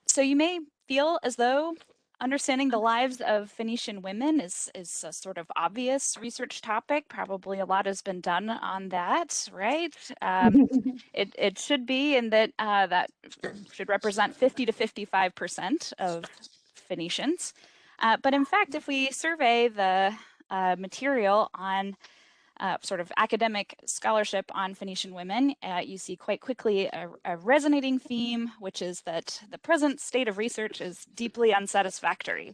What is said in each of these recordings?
So you may feel as though understanding the lives of Phoenician women is a sort of obvious research topic. Probably a lot has been done on that, right? It should be, and that should represent 50 to 55% of Phoenicians. But in fact, if we survey the material on sort of academic scholarship on Phoenician women, you see quite quickly a resonating theme, which is that the present state of research is deeply unsatisfactory.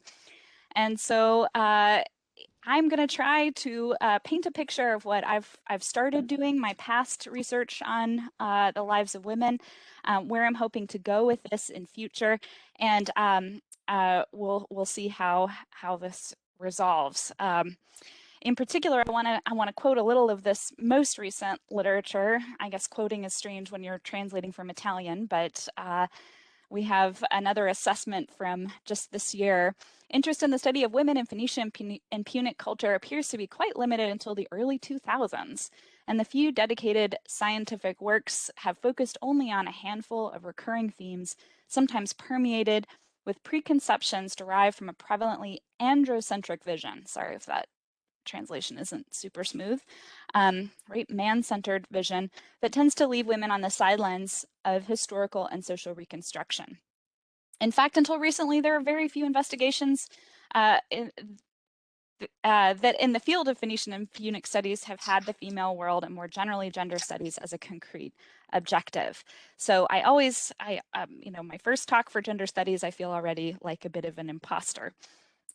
And so I'm going to try to paint a picture of what I've started doing, my past research on the lives of women, where I'm hoping to go with this in future, and we'll see how this resolves. In particular, I want to quote a little of this most recent literature. I guess quoting is strange when you're translating from Italian, but we have another assessment from just this year. Interest in the study of women in Phoenician and Punic culture appears to be quite limited until the early 2000s, and the few dedicated scientific works have focused only on a handful of recurring themes, sometimes permeated with preconceptions derived from a prevalently androcentric vision. Sorry if that translation isn't super smooth, right? Man-centered vision that tends to leave women on the sidelines of historical and social reconstruction. In fact, until recently, there are very few investigations that in the field of Phoenician and Punic studies have had the female world and more generally gender studies as a concrete objective. So my first talk for gender studies, I feel already like a bit of an imposter.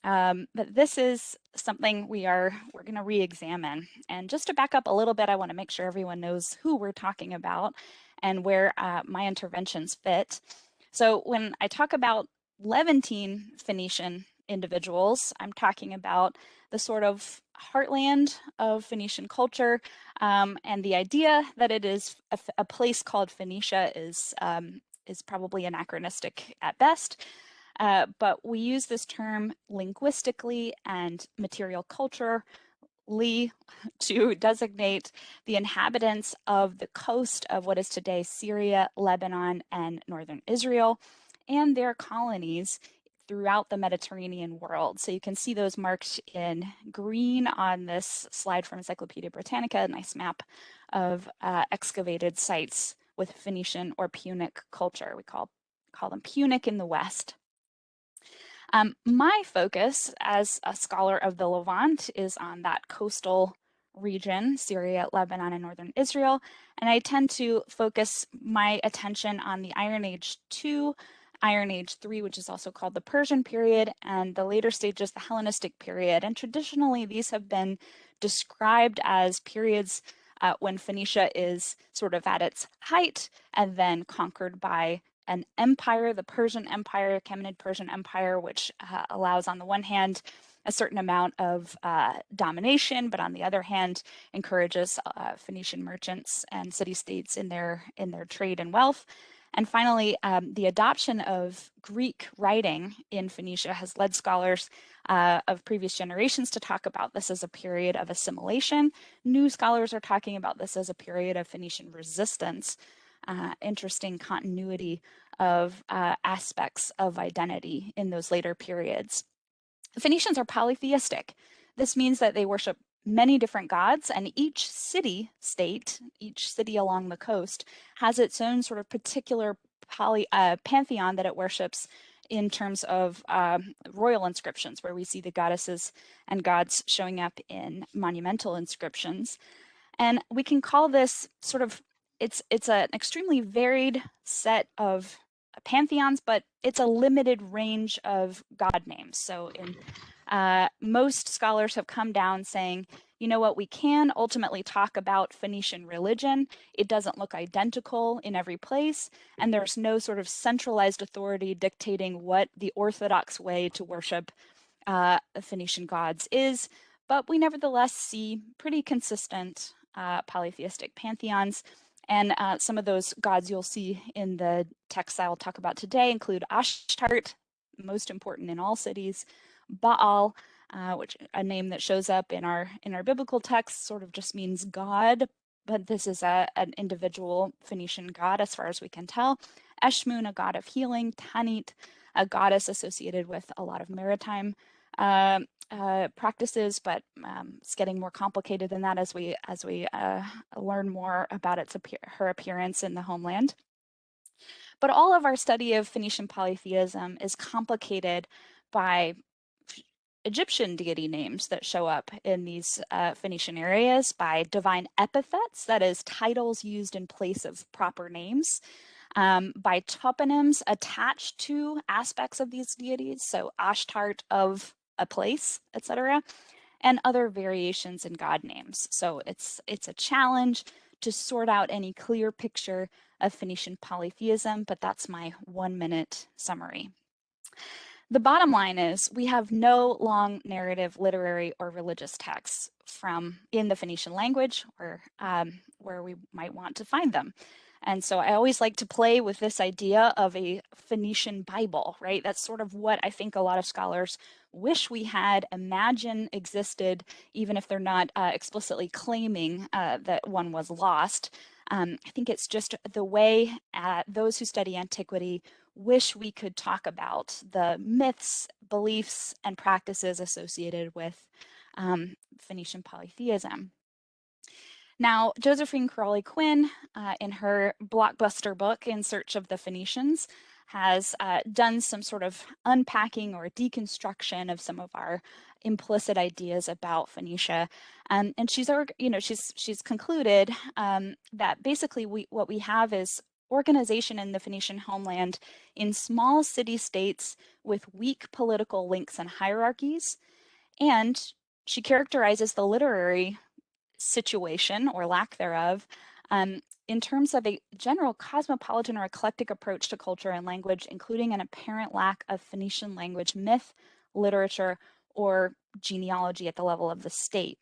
But this is something we're going to re-examine. And just to back up a little bit, I want to make sure everyone knows who we're talking about and where my interventions fit. So when I talk about Levantine Phoenician individuals, I'm talking about the sort of heartland of Phoenician culture, and the idea that it is a place called Phoenicia is probably anachronistic at best. But we use this term linguistically and material culturally to designate the inhabitants of the coast of what is today Syria, Lebanon, and northern Israel, and their colonies throughout the Mediterranean world. So you can see those marked in green on this slide from Encyclopedia Britannica, a nice map of excavated sites with Phoenician or Punic culture. We call them Punic in the West. My focus as a scholar of the Levant is on that coastal region, Syria, Lebanon, and northern Israel, and I tend to focus my attention on the Iron Age II, Iron Age III, which is also called the Persian period, and the later stages, the Hellenistic period. And traditionally, these have been described as periods when Phoenicia is sort of at its height and then conquered by an empire, the Persian Empire, Achaemenid Persian Empire, which allows on the one hand a certain amount of domination, but on the other hand encourages Phoenician merchants and city-states in their trade and wealth. And finally, the adoption of Greek writing in Phoenicia has led scholars of previous generations to talk about this as a period of assimilation. New scholars are talking about this as a period of Phoenician resistance. Interesting continuity of aspects of identity in those later periods. The Phoenicians are polytheistic. This means that they worship many different gods, and each city-state, each city along the coast, has its own sort of particular pantheon that it worships in terms of royal inscriptions, where we see the goddesses and gods showing up in monumental inscriptions. And we can call this sort of it's an extremely varied set of pantheons, but it's a limited range of god names. So most scholars have come down saying, you know what, we can ultimately talk about Phoenician religion. It doesn't look identical in every place, and there's no sort of centralized authority dictating what the orthodox way to worship Phoenician gods is, but we nevertheless see pretty consistent polytheistic pantheons. And some of those gods you'll see in the text I'll talk about today include Ashtart, most important in all cities, Baal, which a name that shows up in our biblical text sort of just means God, but this is an individual Phoenician god as far as we can tell. Eshmun, a god of healing. Tanit, a goddess associated with a lot of maritime uh, practices, but it's getting more complicated than that as we learn more about her appearance in the homeland. But all of our study of Phoenician polytheism is complicated by Egyptian deity names that show up in these Phoenician areas, by divine epithets, that is, titles used in place of proper names, by toponyms attached to aspects of these deities, so Ashtart of a place, etc., and other variations in god names. So it's a challenge to sort out any clear picture of Phoenician polytheism, but that's my 1-minute summary. The bottom line is we have no long narrative literary or religious texts from in the Phoenician language or where we might want to find them. And so I always like to play with this idea of a Phoenician Bible, right? That's sort of what I think a lot of scholars wish we had, imagine existed, even if they're not explicitly claiming that one was lost. I think it's just the way those who study antiquity wish we could talk about the myths, beliefs, and practices associated with Phoenician polytheism. Now, Josephine Crawley Quinn, in her blockbuster book, In Search of the Phoenicians, has done some sort of unpacking or deconstruction of some of our implicit ideas about Phoenicia. And she's concluded that basically what we have is organization in the Phoenician homeland in small city-states with weak political links and hierarchies. And she characterizes the literary situation or lack thereof in terms of a general cosmopolitan or eclectic approach to culture and language, including an apparent lack of Phoenician language, myth, literature, or genealogy at the level of the state.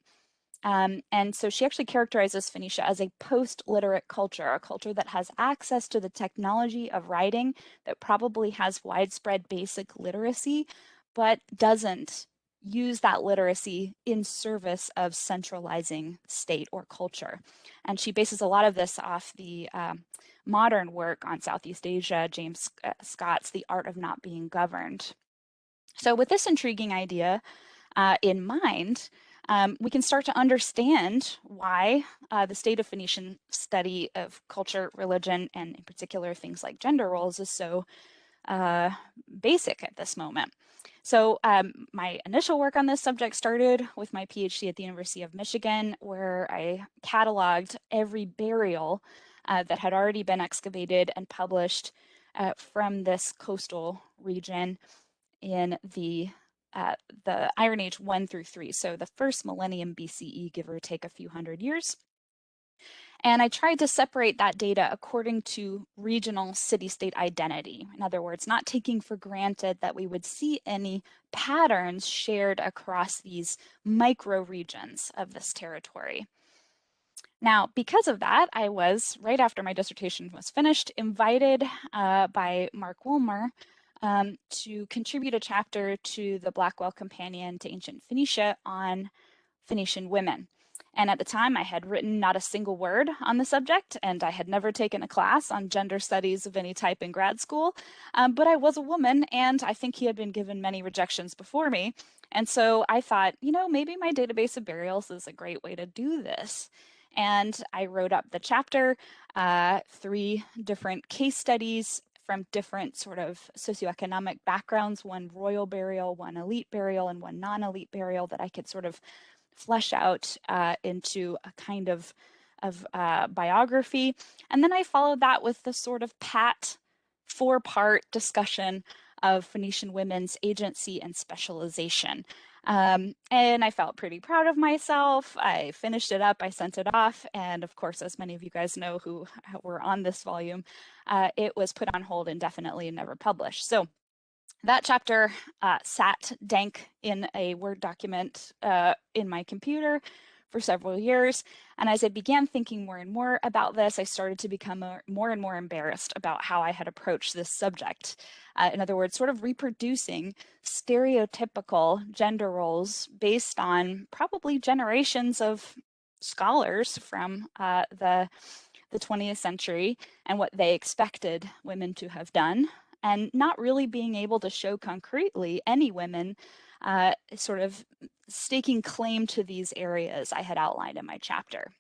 And so she actually characterizes Phoenicia as a post-literate culture, a culture that has access to the technology of writing, that probably has widespread basic literacy, but doesn't use that literacy in service of centralizing state or culture. And she bases a lot of this off the modern work on Southeast Asia, James Scott's The Art of Not Being Governed. So with this intriguing idea in mind, we can start to understand why the state of Phoenician study of culture, religion, and in particular things like gender roles is so basic at this moment. So my initial work on this subject started with my PhD at the University of Michigan, where I cataloged every burial that had already been excavated and published from this coastal region in the Iron Age 1 through 3, so the first millennium BCE, give or take a few hundred years. And I tried to separate that data according to regional city-state identity. In other words, not taking for granted that we would see any patterns shared across these micro regions of this territory. Now, because of that, I was, right after my dissertation was finished, invited by Mark Woolmer to contribute a chapter to the Blackwell Companion to Ancient Phoenicia on Phoenician women. And at the time, I had written not a single word on the subject, and I had never taken a class on gender studies of any type in grad school. But I was a woman, and I think he had been given many rejections before me. And so I thought, maybe my database of burials is a great way to do this. And I wrote up the chapter, 3 different case studies from different sort of socioeconomic backgrounds, one royal burial, one elite burial, and one non-elite burial that I could sort of flesh out into a kind of biography. And then I followed that with the sort of pat 4-part discussion of Phoenician women's agency and specialization. And I felt pretty proud of myself. I finished it up, I sent it off, and of course, as many of you guys know who were on this volume, it was put on hold indefinitely and never published. So that chapter sat dank in a Word document in my computer for several years. And as I began thinking more and more about this, I started to become more and more embarrassed about how I had approached this subject. In other words, sort of reproducing stereotypical gender roles based on probably generations of scholars from the 20th century and what they expected women to have done, and not really being able to show concretely any women sort of staking claim to these areas I had outlined in my chapter.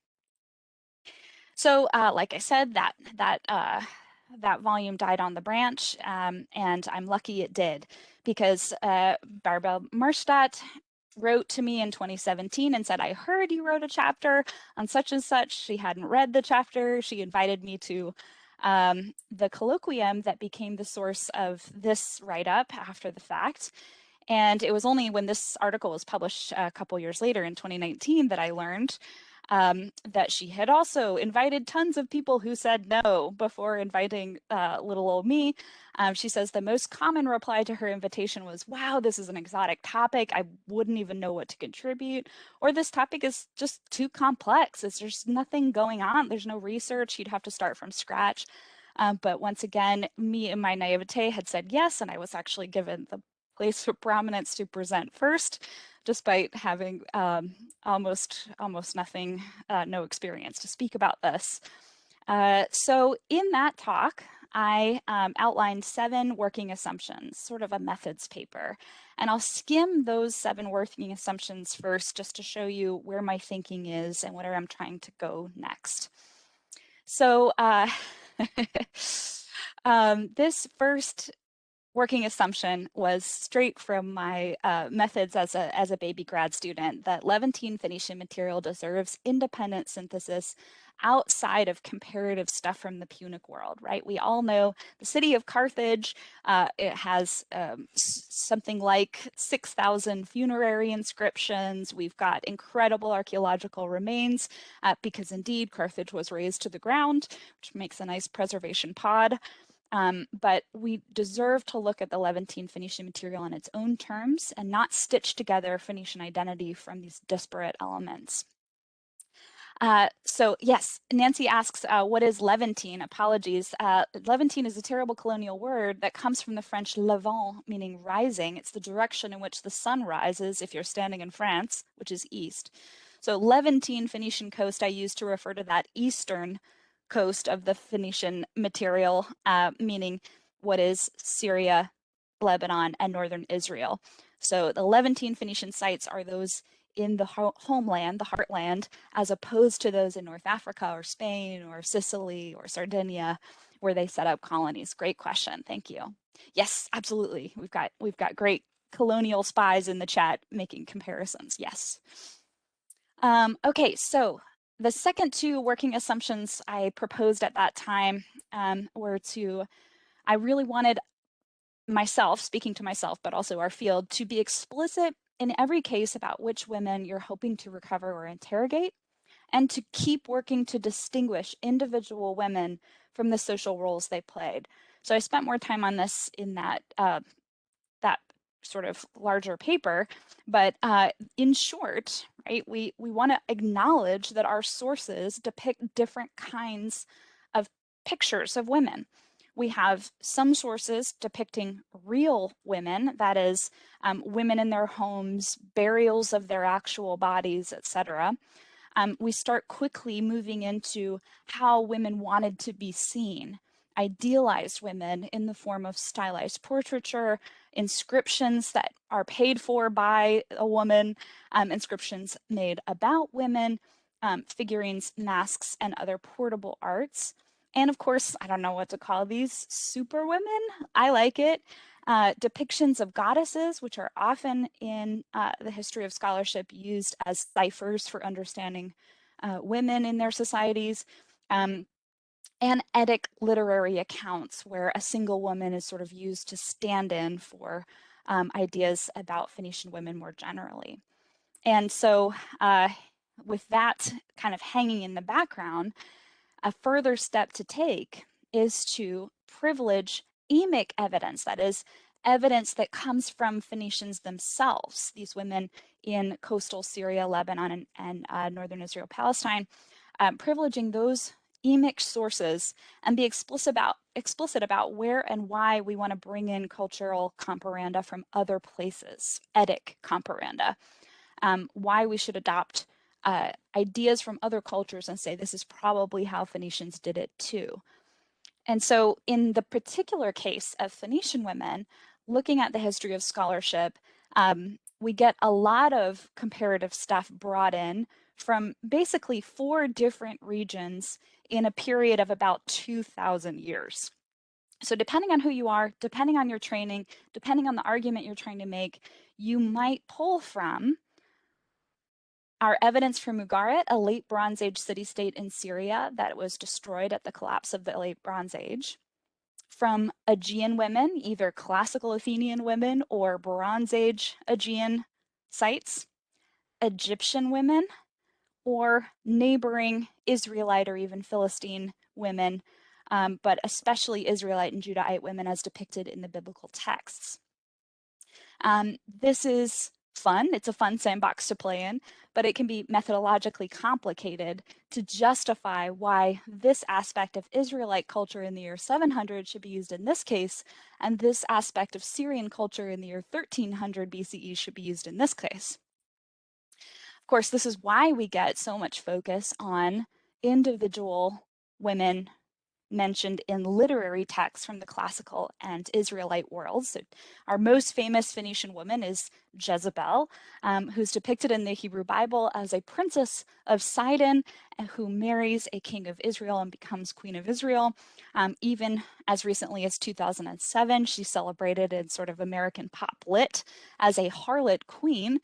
So, like I said, that volume died on the branch, and I'm lucky it did, because Barbara Marstadt wrote to me in 2017 and said, I heard you wrote a chapter on such and such. She hadn't read the chapter. She invited me to the colloquium that became the source of this write-up after the fact. And it was only when this article was published a couple years later in 2019 that I learned that she had also invited tons of people who said no before inviting little old me. She says the most common reply to her invitation was, wow, this is an exotic topic. I wouldn't even know what to contribute. Or this topic is just too complex. It's just nothing going on. There's no research. You'd have to start from scratch. But once again, me and my naivete had said yes, and I was actually given the place of prominence to present first, despite having almost nothing, no experience to speak about this. So in that talk, I outlined 7 working assumptions, sort of a methods paper. And I'll skim those 7 working assumptions first, just to show you where my thinking is and where I'm trying to go next. So this first working assumption was straight from my methods as a baby grad student, that Levantine Phoenician material deserves independent synthesis outside of comparative stuff from the Punic world, right? We all know the city of Carthage, it has something like 6,000 funerary inscriptions. We've got incredible archaeological remains because indeed Carthage was razed to the ground, which makes a nice preservation pod. But we deserve to look at the Levantine Phoenician material in its own terms and not stitch together Phoenician identity from these disparate elements. So yes, Nancy asks, what is Levantine? Apologies. Levantine is a terrible colonial word that comes from the French levant, meaning rising. It's the direction in which the sun rises if you're standing in France, which is east. So Levantine Phoenician coast I use to refer to that eastern coast of the Phoenician material, meaning what is Syria, Lebanon, and northern Israel. So the Levantine Phoenician sites are those in the homeland, the heartland, as opposed to those in North Africa or Spain or Sicily or Sardinia, where they set up colonies. Great question. Thank you. Yes, absolutely. We've got great colonial spies in the chat making comparisons. Yes. Okay, so the second 2 working assumptions I proposed at that time were I really wanted myself, speaking to myself, but also our field, to be explicit in every case about which women you're hoping to recover or interrogate, and to keep working to distinguish individual women from the social roles they played. So I spent more time on this in that sort of larger paper, but in short, right, we want to acknowledge that our sources depict different kinds of pictures of women. We have some sources depicting real women, that is, women in their homes, burials of their actual bodies, etc. We start quickly moving into how women wanted to be seen, idealized women in the form of stylized portraiture, inscriptions that are paid for by a woman, inscriptions made about women, figurines, masks, and other portable arts. And of course, I don't know what to call these, super women. I like it. Depictions of goddesses, which are often in the history of scholarship used as ciphers for understanding women in their societies. And Eddie literary accounts where a single woman is sort of used to stand in for ideas about Phoenician women more generally. And so with that kind of hanging in the background, a further step to take is to privilege emic evidence, that is, evidence that comes from Phoenicians themselves, these women in coastal Syria, Lebanon, and northern Israel, Palestine, privileging those emic sources and be explicit about where and why we want to bring in cultural comparanda from other places, etic comparanda, why we should adopt ideas from other cultures and say this is probably how Phoenicians did it too. And so in the particular case of Phoenician women, looking at the history of scholarship, we get a lot of comparative stuff brought in from basically 4 different regions in a period of about 2,000 years. So depending on who you are, depending on your training, depending on the argument you're trying to make, you might pull from our evidence from Ugarit, a late Bronze Age city-state in Syria that was destroyed at the collapse of the late Bronze Age, from Aegean women, either classical Athenian women or Bronze Age Aegean sites, Egyptian women, or neighboring Israelite or even Philistine women, but especially Israelite and Judahite women as depicted in the biblical texts. This is fun. It's a fun sandbox to play in, but it can be methodologically complicated to justify why this aspect of Israelite culture in the year 700 should be used in this case, and this aspect of Syrian culture in the year 1300 BCE should be used in this case. Of course, this is why we get so much focus on individual women mentioned in literary texts from the classical and Israelite worlds. So our most famous Phoenician woman is Jezebel, who's depicted in the Hebrew Bible as a princess of Sidon who marries a king of Israel and becomes queen of Israel. Even as recently as 2007, she's celebrated in sort of American pop lit as a harlot queen.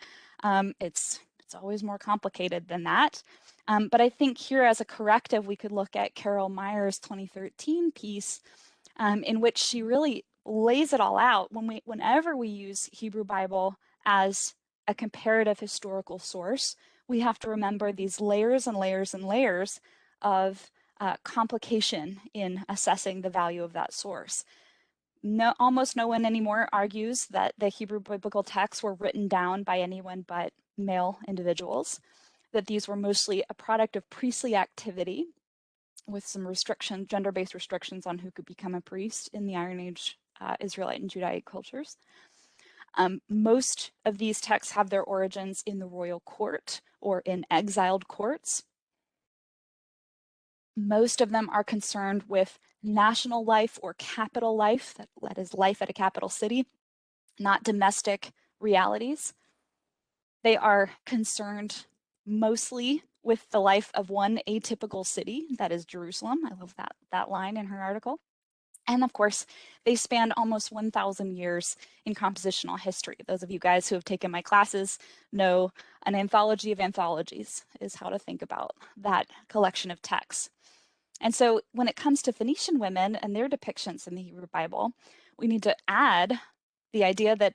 It's always more complicated than that. But I think here as a corrective, we could look at Carol Meyer's 2013 piece in which she really lays it all out. Whenever we use Hebrew Bible as a comparative historical source, we have to remember these layers and layers and layers of complication in assessing the value of that source. Almost no one anymore argues that the Hebrew biblical texts were written down by anyone but male individuals, that these were mostly a product of priestly activity with some gender-based restrictions on who could become a priest in the Iron Age Israelite and Judaic cultures. Most of these texts have their origins in the royal court or in exiled courts. Most of them are concerned with national life or capital life, that is life at a capital city, not domestic realities. They are concerned mostly with the life of one atypical city, that is Jerusalem. I love that line in her article. And of course, they span almost 1,000 years in compositional history. Those of you guys who have taken my classes know an anthology of anthologies is how to think about that collection of texts. And so when it comes to Phoenician women and their depictions in the Hebrew Bible, we need to add the idea that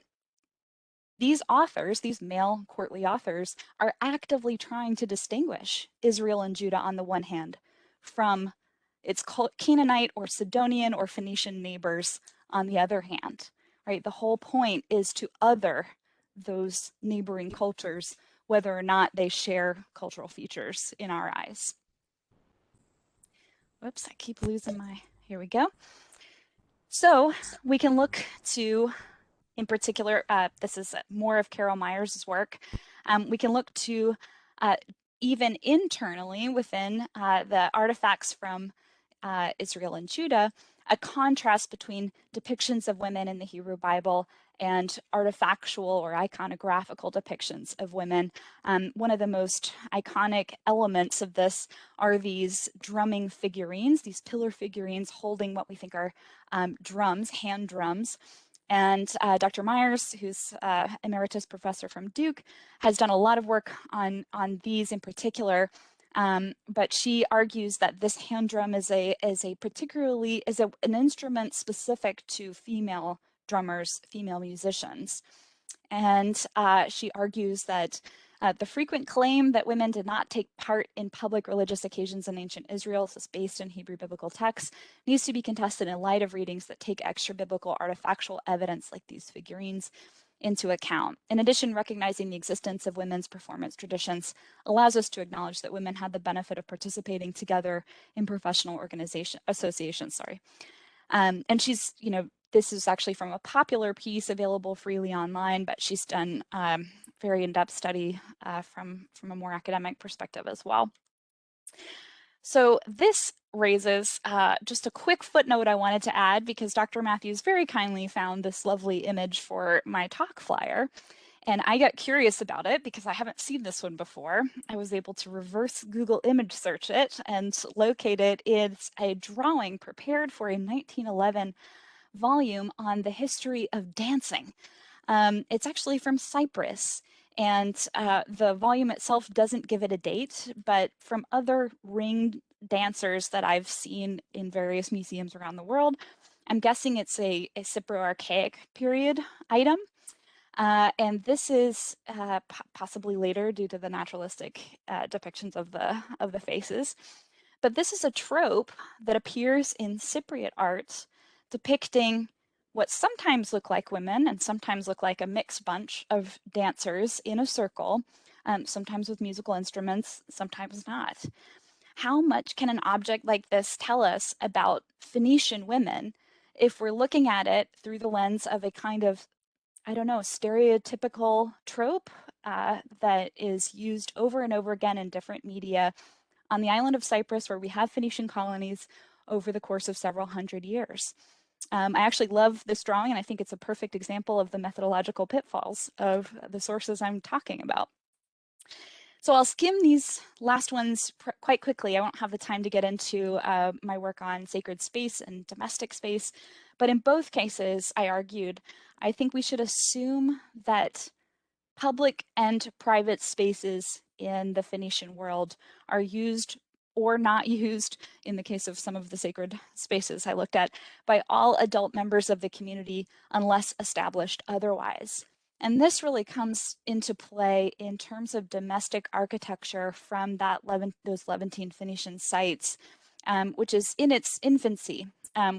these authors, these male courtly authors, are actively trying to distinguish Israel and Judah on the one hand from its Canaanite or Sidonian or Phoenician neighbors on the other hand, right? The whole point is to other those neighboring cultures, whether or not they share cultural features in our eyes. Whoops, I keep losing here we go. So we can look to, in particular, this is more of Carol Meyer's work. We can look to even internally within the artifacts from Israel and Judah, a contrast between depictions of women in the Hebrew Bible and artifactual or iconographical depictions of women. One of the most iconic elements of this are these drumming figurines, these pillar figurines holding what we think are drums, hand drums. And Dr. Myers, who's emeritus professor from Duke, has done a lot of work on these in particular. But she argues that this hand drum is an instrument specific to female drummers, female musicians. And she argues that the frequent claim that women did not take part in public religious occasions in ancient Israel, this is based in Hebrew biblical texts, needs to be contested in light of readings that take extra biblical artifactual evidence like these figurines into account. In addition, recognizing the existence of women's performance traditions allows us to acknowledge that women had the benefit of participating together in professional associations. And she's, this is actually from a popular piece available freely online, but she's done very in-depth study from a more academic perspective as well. So this raises just a quick footnote I wanted to add, because Dr. Matthews very kindly found this lovely image for my talk flyer. And I got curious about it because I haven't seen this one before. I was able to reverse Google image search it and locate it. It's a drawing prepared for a 1911 volume on the history of dancing. It's actually from Cyprus. And the volume itself doesn't give it a date, but from other ring dancers that I've seen in various museums around the world, I'm guessing it's a Cypro-Archaic period item. And this is possibly later due to the naturalistic depictions of the faces. But this is a trope that appears in Cypriot art depicting what sometimes look like women and sometimes look like a mixed bunch of dancers in a circle, sometimes with musical instruments, sometimes not. How much can an object like this tell us about Phoenician women if we're looking at it through the lens of a kind of, I don't know, stereotypical trope that is used over and over again in different media on the island of Cyprus, where we have Phoenician colonies over the course of several hundred years? I actually love this drawing, and I think it's a perfect example of the methodological pitfalls of the sources I'm talking about. So I'll skim these last ones quite quickly. I won't have the time to get into my work on sacred space and domestic space, but in both cases, I argued, I think we should assume that public and private spaces in the Phoenician world are used or not used, in the case of some of the sacred spaces I looked at, by all adult members of the community unless established otherwise. And this really comes into play in terms of domestic architecture from those Levantine Phoenician sites, which is in its infancy.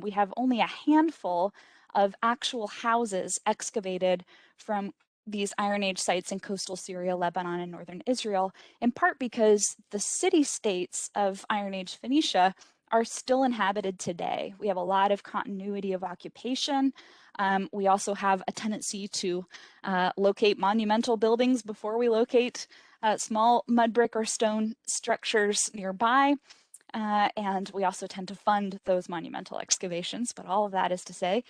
We have only a handful of actual houses excavated from these Iron Age sites in coastal Syria, Lebanon, and northern Israel, in part because the city-states of Iron Age Phoenicia are still inhabited today. We have a lot of continuity of occupation. We also have a tendency to locate monumental buildings before we locate small mud brick or stone structures nearby. And we also tend to fund those monumental excavations. But all of that is to say,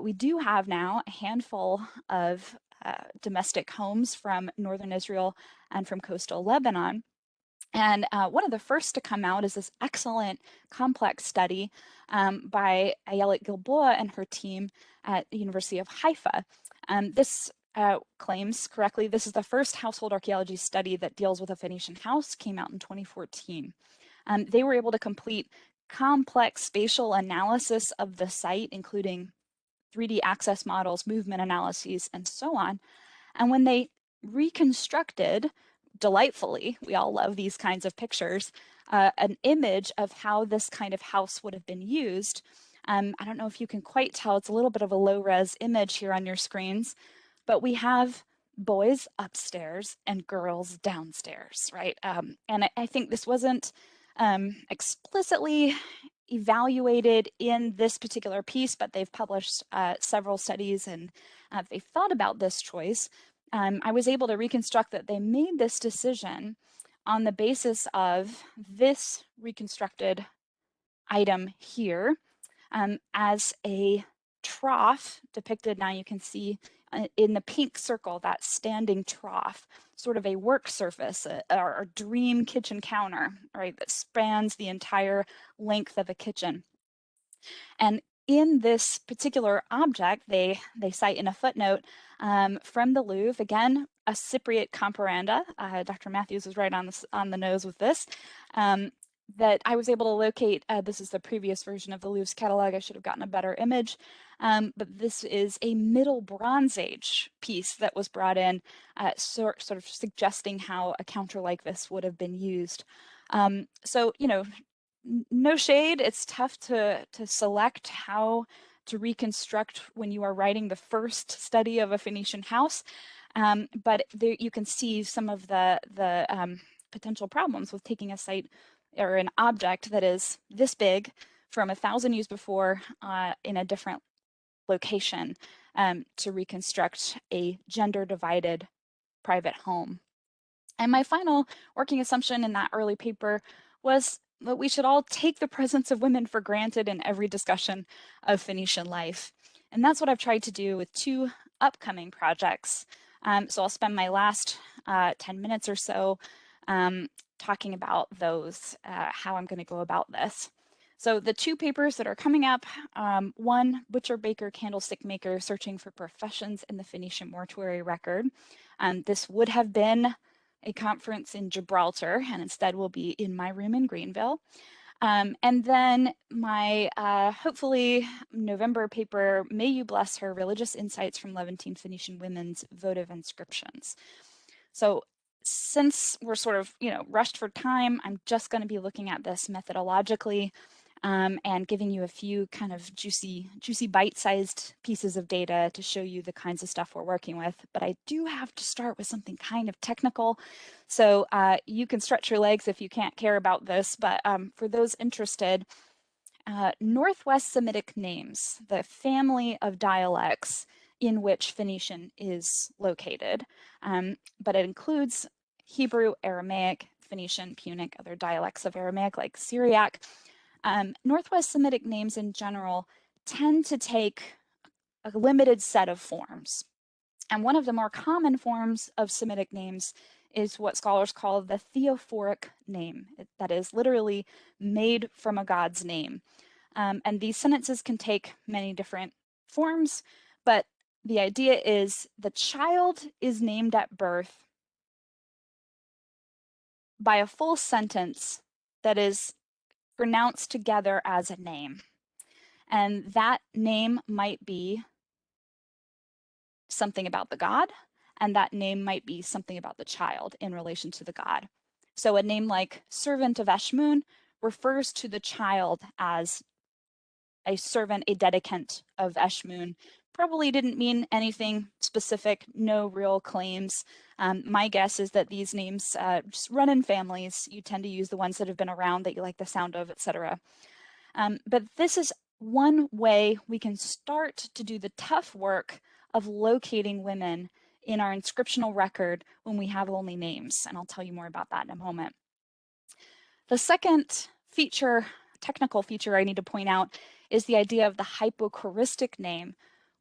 we do have now a handful of domestic homes from northern Israel and from coastal Lebanon. And one of the first to come out is this excellent complex study by Ayelet Gilboa and her team at the University of Haifa. This claims correctly, this is the first household archaeology study that deals with a Phoenician house, came out in 2014. They were able to complete complex spatial analysis of the site, including 3D access models, movement analyses, and so on. And when they reconstructed, delightfully, we all love these kinds of pictures, an image of how this kind of house would have been used. I don't know if you can quite tell, it's a little bit of a low-res image here on your screens, but we have boys upstairs and girls downstairs, right? And I think this wasn't explicitly evaluated in this particular piece, but they've published several studies and they've thought about this choice. I was able to reconstruct that they made this decision on the basis of this reconstructed item here as a trough depicted. Now you can see in the pink circle, that standing trough, sort of a work surface, or a dream kitchen counter, right, that spans the entire length of a kitchen. And in this particular object, they cite in a footnote from the Louvre, again, a Cypriot comparanda. Dr. Matthews was right on the nose with this. That I was able to locate. This is the previous version of the Louvre's catalog. I should have gotten a better image. But this is a Middle Bronze Age piece that was brought in, sort of suggesting how a counter like this would have been used. So, you know, no shade. It's tough to select how to reconstruct when you are writing the first study of a Phoenician house. But there you can see some of the potential problems with taking a site or an object that is this big from 1,000 years before in a different location to reconstruct a gender divided private home. And my final working assumption in that early paper was that we should all take the presence of women for granted in every discussion of Phoenician life. And that's what I've tried to do with two upcoming projects. So I'll spend my last 10 minutes or so talking about those, how I'm going to go about this. So the two papers that are coming up, one, Butcher, Baker, Candlestick Maker, Searching for Professions in the Phoenician Mortuary Record. This would have been a conference in Gibraltar, and instead will be in my room in Greenville. And then my hopefully November paper, May You Bless Her, Religious Insights from Levantine Phoenician Women's Votive Inscriptions. So since we're sort of, rushed for time, I'm just going to be looking at this methodologically and giving you a few kind of juicy bite-sized pieces of data to show you the kinds of stuff we're working with. But I do have to start with something kind of technical. So you can stretch your legs if you can't care about this, but for those interested, Northwest Semitic names, the family of dialects in which Phoenician is located, but it includes Hebrew, Aramaic, Phoenician, Punic, other dialects of Aramaic like Syriac. Northwest Semitic names in general tend to take a limited set of forms. And one of the more common forms of Semitic names is what scholars call the theophoric name. That is literally made from a god's name. And these sentences can take many different forms, but the idea is the child is named at birth by a full sentence that is pronounced together as a name. And that name might be something about the god, and that name might be something about the child in relation to the god. So a name like servant of Eshmun refers to the child as a servant, a dedicant of Eshmun. Probably didn't mean anything specific, no real claims. My guess is that these names just run in families. You tend to use the ones that have been around that you like the sound of, etc. But this is one way we can start to do the tough work of locating women in our inscriptional record when we have only names. And I'll tell you more about that in a moment. The second feature, technical feature I need to point out is the idea of the hypochoristic name,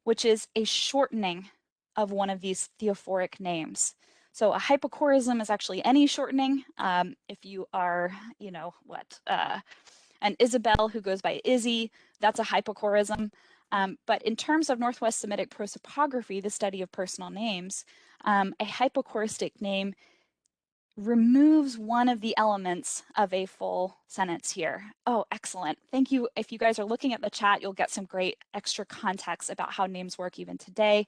which is a shortening of one of these theophoric names. So a hypochorism is actually any shortening. If you are, an Isabel who goes by Izzy, that's a hypochorism. But in terms of Northwest Semitic prosopography, the study of personal names, a hypochoristic name removes one of the elements of a full sentence here. Oh, excellent. Thank you. If you guys are looking at the chat, you'll get some great extra context about how names work even today.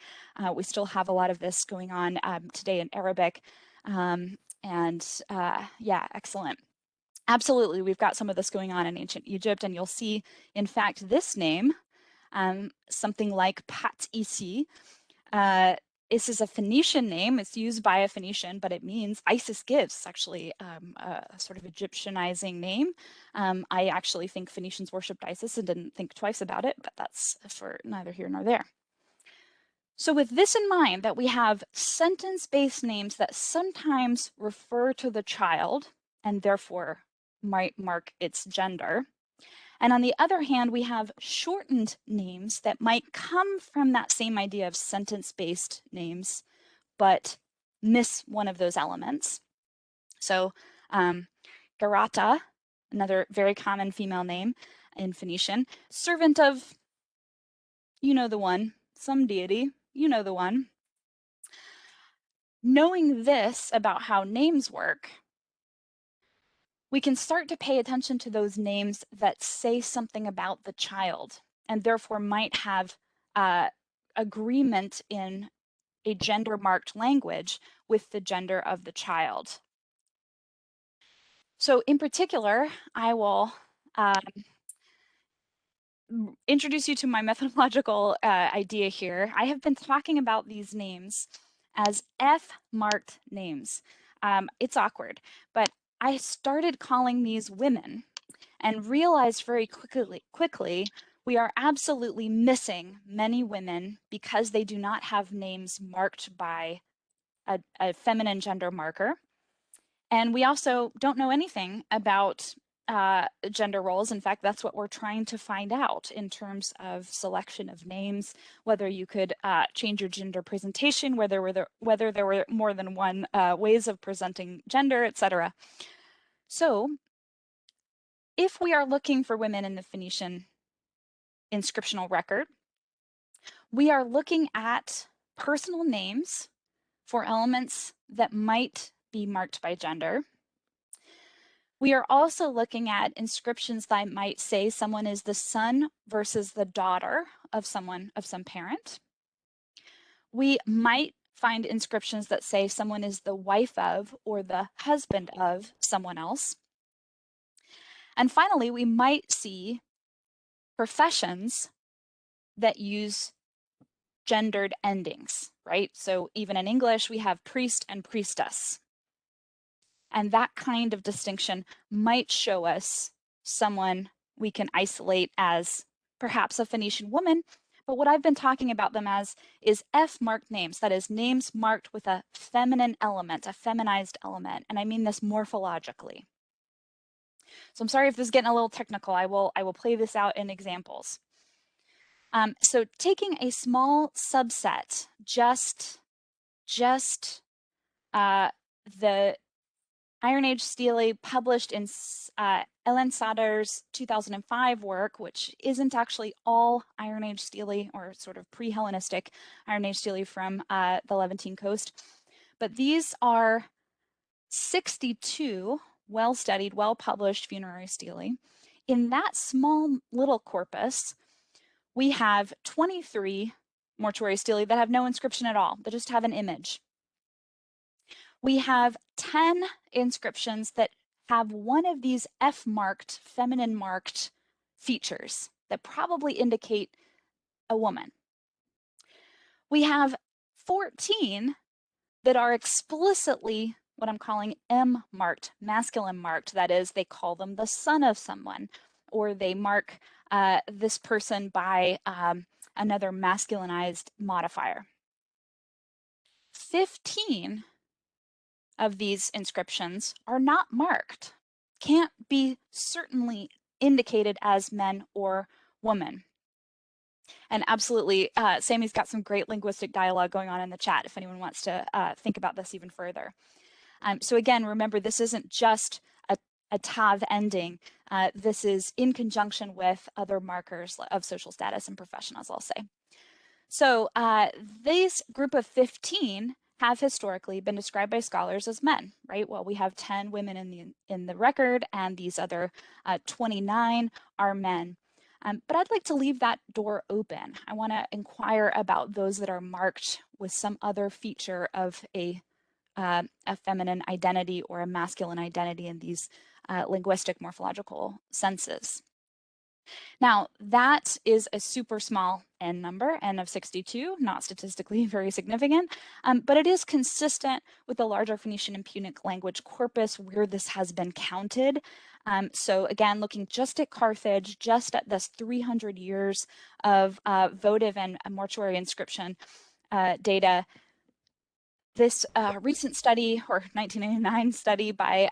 We still have a lot of this going on today in Arabic. Yeah, excellent. Absolutely, we've got some of this going on in ancient Egypt, and you'll see, in fact, this name, something like Pat Isi. This is a Phoenician name. It's used by a Phoenician, but it means Isis gives. It's actually a sort of Egyptianizing name. I actually think Phoenicians worshipped Isis and didn't think twice about it, but that's for neither here nor there. So with this in mind, that we have sentence-based names that sometimes refer to the child and therefore might mark its gender. And on the other hand, we have shortened names that might come from that same idea of sentence-based names, but miss one of those elements. So Garata, another very common female name in Phoenician, servant of, you know the one, some deity, you know the one. Knowing this about how names work, we can start to pay attention to those names that say something about the child and therefore might have agreement in a gender marked language with the gender of the child. So in particular, I will introduce you to my methodological idea here. I have been talking about these names as F-marked names. It's awkward, but I started calling these women and realized very quickly we are absolutely missing many women because they do not have names marked by a feminine gender marker. And we also don't know anything about gender roles. In fact, that's what we're trying to find out in terms of selection of names, whether you could change your gender presentation, whether there were more than one ways of presenting gender, etc. So if we are looking for women in the Phoenician inscriptional record, we are looking at personal names for elements that might be marked by gender. We are also looking at inscriptions that might say someone is the son versus the daughter of someone, of some parent. We might find inscriptions that say someone is the wife of or the husband of someone else. And finally, we might see professions that use gendered endings, right? So even in English, we have priest and priestess. And that kind of distinction might show us someone we can isolate as perhaps a Phoenician woman. But what I've been talking about them as is F-marked names, that is, names marked with a feminine element, a feminized element. And I mean this morphologically. So I'm sorry if this is getting a little technical. I will play this out in examples. So taking a small subset, just the Iron Age stele published in Ellen Sader's 2005 work, which isn't actually all Iron Age stele or sort of pre-Hellenistic Iron Age stele from the Levantine coast. But these are 62 well-studied, well-published funerary stele. In that small little corpus, we have 23 mortuary stele that have no inscription at all, that just have an image. We have 10 inscriptions that have one of these F-marked, feminine marked features that probably indicate a woman. We have 14 that are explicitly what I'm calling M-marked, masculine marked. That is, they call them the son of someone, or they mark this person by another masculinized modifier. 15 of these inscriptions are not marked, can't be certainly indicated as men or women. And absolutely, Sammy's got some great linguistic dialogue going on in the chat if anyone wants to think about this even further. So again, remember, this isn't just a tav ending. This is in conjunction with other markers of social status and profession, as I'll say. So this group of 15 have historically been described by scholars as men, right? Well, we have 10 women in the record, and these other 29 are men. But I'd like to leave that door open. I want to inquire about those that are marked with some other feature of a feminine identity or a masculine identity in these linguistic morphological senses. Now, that is a super small n number, n of 62, not statistically very significant, but it is consistent with the larger Phoenician and Punic language corpus where this has been counted. So again, looking just at Carthage, just at this 300 years of votive and mortuary inscription data, this recent study, or 1999 study by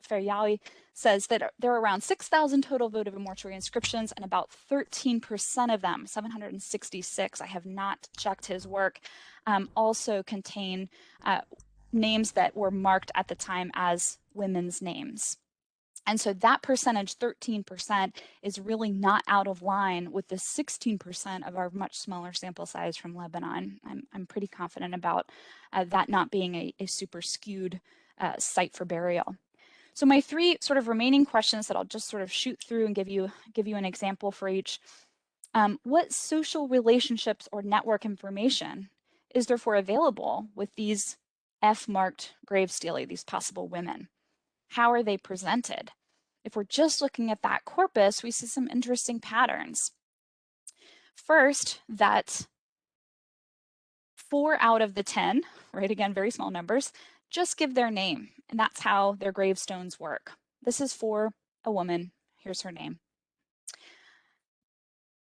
Ferriali, says that there are around 6,000 total votive and mortuary inscriptions, and about 13% of them, 766, I have not checked his work, also contain names that were marked at the time as women's names. And so that percentage, 13%, is really not out of line with the 16% of our much smaller sample size from Lebanon. I'm pretty confident about that not being a super skewed site for burial. So my three sort of remaining questions that I'll just sort of shoot through and give you an example for each. What social relationships or network information is therefore available with these F-marked grave stele, these possible women? How are they presented? If we're just looking at that corpus, we see some interesting patterns. First, that 4 out of the 10, right, again, very small numbers, just give their name, and that's how their gravestones work. This is for a woman. Here's her name.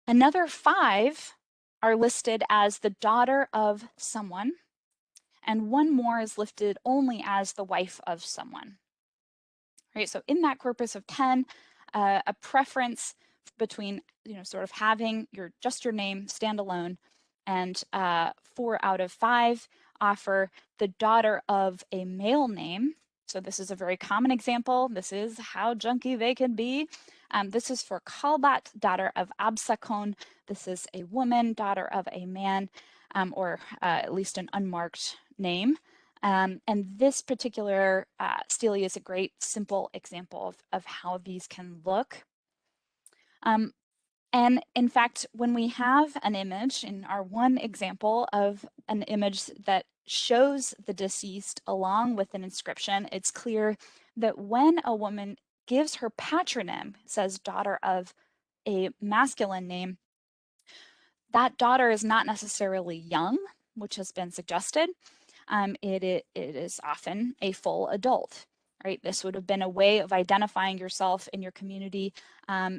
Another 5 are listed as the daughter of someone, and one more is listed only as the wife of someone. Right, so in that corpus of 10, a preference between, sort of having just your name stand alone, and 4 out of 5 offer the daughter of a male name. So this is a very common example. This is how junky they can be. This is for Kalbat, daughter of Absakon. This is a woman, daughter of a man, or at least an unmarked name. And this particular stele is a great simple example of how these can look. And in fact, when we have an image in our one example of an image that shows the deceased along with an inscription, it's clear that when a woman gives her patronym, says daughter of a masculine name, that daughter is not necessarily young, which has been suggested. It is often a full adult, right? This would have been a way of identifying yourself in your community,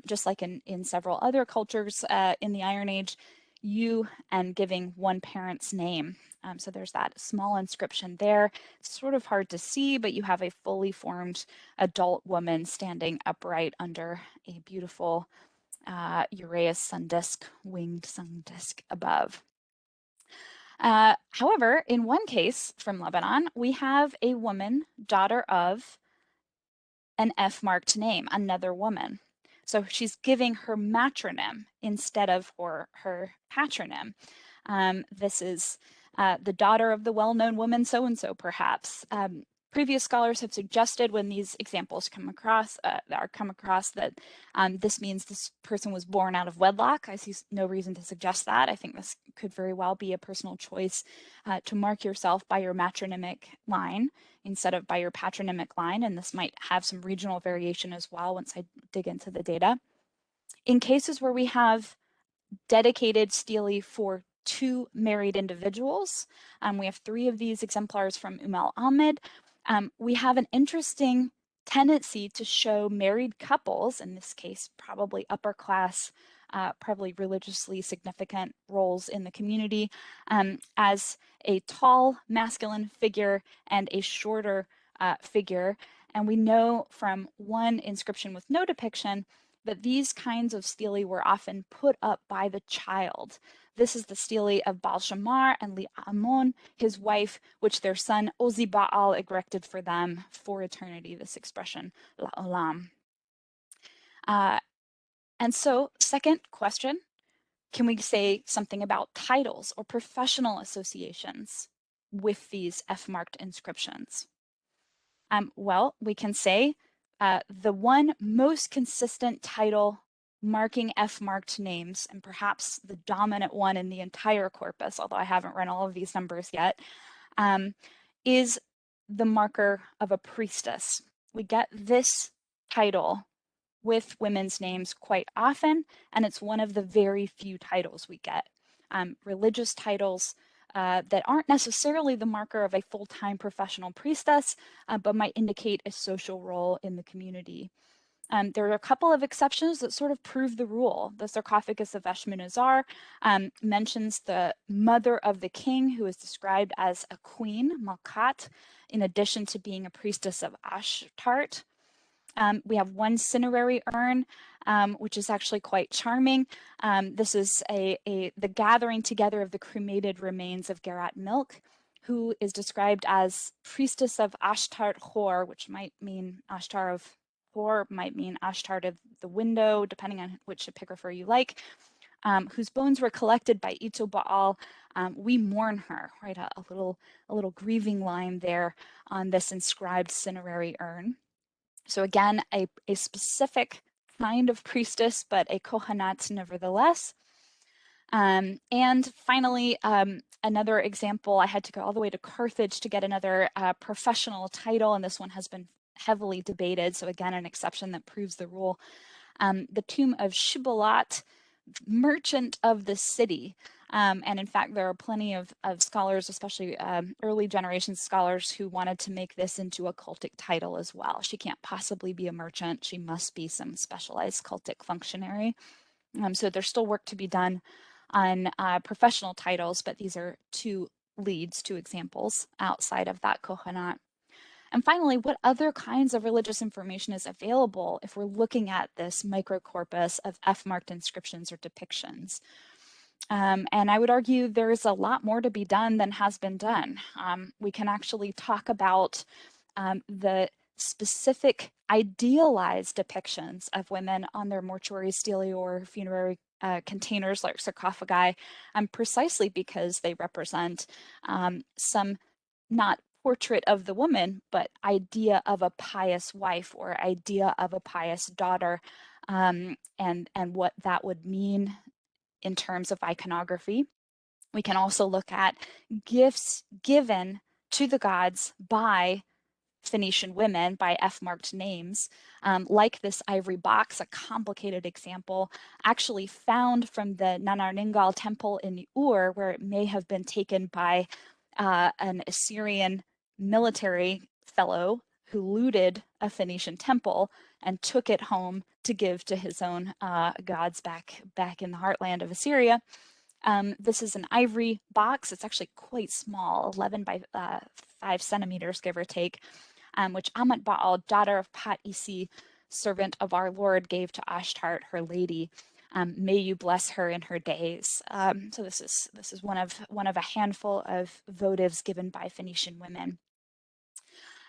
just like in several other cultures in the Iron Age, you and giving one parent's name. So there's that small inscription there. It's sort of hard to see, but you have a fully formed adult woman standing upright under a beautiful Uraeus sun disk, winged sun disk above. However, in one case from Lebanon, we have a woman, daughter of an F-marked name, another woman. So she's giving her matronym instead of her patronym. This is the daughter of the well-known woman so-and-so, perhaps. Previous scholars have suggested when these examples come across that this means this person was born out of wedlock. I see no reason to suggest that. I think this could very well be a personal choice to mark yourself by your matronymic line instead of by your patronymic line, and this might have some regional variation as well once I dig into the data. In cases where we have dedicated stele for 2 married individuals, we have 3 of these exemplars from Ahmed. We have an interesting tendency to show married couples, in this case, probably upper class, probably religiously significant roles in the community, as a tall masculine figure and a shorter figure. And we know from one inscription with no depiction that these kinds of stele were often put up by the child. This is the stele of Baal Shamar and Li'amon, his wife, which their son Ozi Baal erected for them for eternity, this expression, La'olam. And so, second question, can we say something about titles or professional associations with these F-marked inscriptions? Well, we can say the one most consistent title marking F-marked names, and perhaps the dominant one in the entire corpus, although I haven't run all of these numbers yet, is the marker of a priestess. We get this title with women's names quite often, and it's one of the very few titles we get. Religious titles that aren't necessarily the marker of a full-time professional priestess, but might indicate a social role in the community. There are a couple of exceptions that sort of prove the rule. The sarcophagus of Eshmunazar mentions the mother of the king, who is described as a queen, Malkat, in addition to being a priestess of Ashtart. We have one cinerary urn, which is actually quite charming. This is the gathering together of the cremated remains of Gerat Milk, who is described as priestess of Ashtart Hor, which might mean Ashtar of Hor, might mean Ashtart of the window, depending on which epigrapher you like, whose bones were collected by Ito Baal. We mourn her, right? A little grieving line there on this inscribed cinerary urn. So again, a specific kind of priestess, but a kohanat nevertheless. And finally, another example, I had to go all the way to Carthage to get another professional title, and this one has been heavily debated. So again, an exception that proves the rule. The tomb of Shibolat, merchant of the city. And in fact, there are plenty of scholars, especially early generation scholars, who wanted to make this into a cultic title as well. She can't possibly be a merchant. She must be some specialized cultic functionary. So there's still work to be done on professional titles, but these are 2 leads to examples outside of that Kohanat? And finally, what other kinds of religious information is available if we're looking at this microcorpus of F-marked inscriptions or depictions? And I would argue there is a lot more to be done than has been done. We can actually talk about the specific idealized depictions of women on their mortuary stele or funerary containers like sarcophagi, precisely because they represent some not portrait of the woman, but idea of a pious wife or idea of a pious daughter, and what that would mean in terms of iconography. We can also look at gifts given to the gods by Phoenician women by F-marked names, like this ivory box, a complicated example, actually found from the Nanarningal temple in Ur, where it may have been taken by an Assyrian military fellow who looted a Phoenician temple and took it home to give to his own gods back in the heartland of Assyria. This is an ivory box. It's actually quite small, 11 by 5 centimeters, give or take, which Amat Baal, daughter of Pat Isi, servant of our Lord, gave to Ashtart, her lady. May you bless her in her days. So this is one of a handful of votives given by Phoenician women.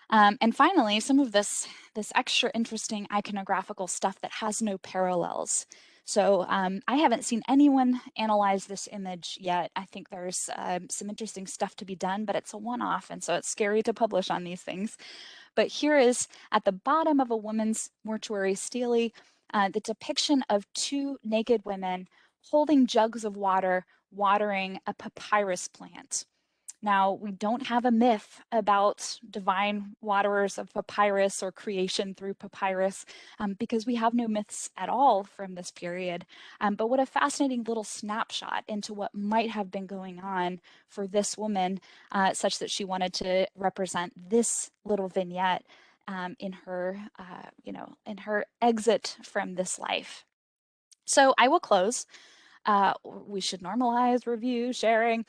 And finally, some of this extra interesting iconographical stuff that has no parallels. So I haven't seen anyone analyze this image yet. I think there's some interesting stuff to be done, but it's a one-off, and so it's scary to publish on these things. But here is at the bottom of a woman's mortuary stele, the depiction of two naked women holding jugs of water, watering a papyrus plant. Now, we don't have a myth about divine waterers of papyrus or creation through papyrus because we have no myths at all from this period. But what a fascinating little snapshot into what might have been going on for this woman, such that she wanted to represent this little vignette in her, in her exit from this life. So I will close. We should normalize review sharing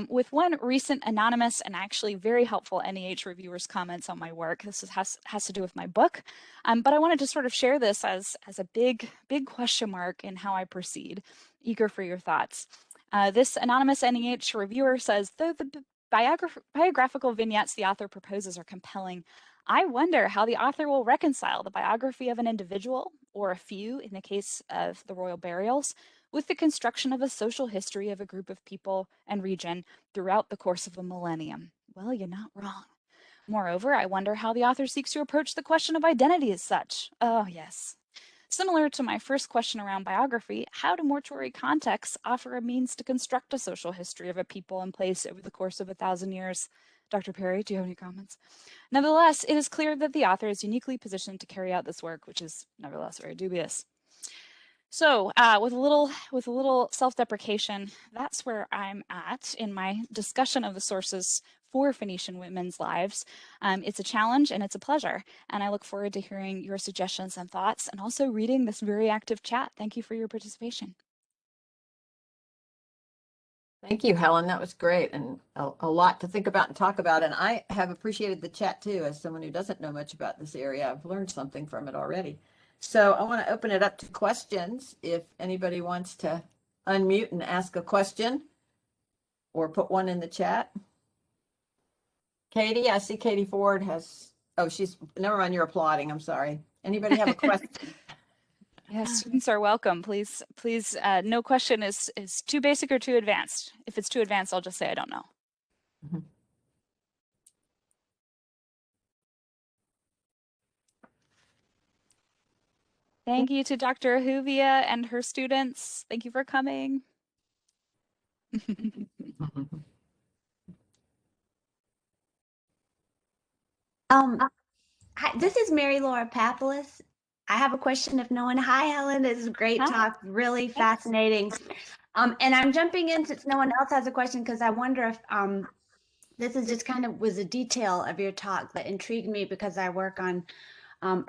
with one recent anonymous and actually very helpful NEH reviewer's comments on my work. This has to do with my book, but I wanted to sort of share this as a big question mark in how I proceed. Eager for your thoughts. This anonymous NEH reviewer says, though the biographical vignettes the author proposes are compelling, I wonder how the author will reconcile the biography of an individual, or a few in the case of the royal burials, with the construction of a social history of a group of people and region throughout the course of a millennium. Well, you're not wrong. Moreover, I wonder how the author seeks to approach the question of identity as such. Oh, yes. Similar to my first question around biography, how do mortuary contexts offer a means to construct a social history of a people and place over the course of 1,000 years? Dr. Perry, do you have any comments? Nevertheless, it is clear that the author is uniquely positioned to carry out this work, which is nevertheless very dubious. So with a little self-deprecation, that's where I'm at in my discussion of the sources for Phoenician women's lives. It's a challenge and it's a pleasure, and I look forward to hearing your suggestions and thoughts and also reading this very active chat. Thank you for your participation. Thank you, Helen. That was great and a lot to think about and talk about. And I have appreciated the chat too. As someone who doesn't know much about this area, I've learned something from it already. So I want to open it up to questions. If anybody wants to unmute and ask a question or put one in the chat. Katie, I see Katie Ford has, never mind, you're applauding. I'm sorry. Anybody have a question? Yes, students are welcome. Please, no question is too basic or too advanced. If it's too advanced, I'll just say I don't know. Mm-hmm. Thank you to Dr. Ahuvia and her students. Thank you for coming. Hi, this is Mary Laura Papolis. I have a question if no one. Hi, Helen. This is a great talk. Really fascinating. And I'm jumping in since no one else has a question because I wonder if this is just kind of was a detail of your talk that intrigued me because I work on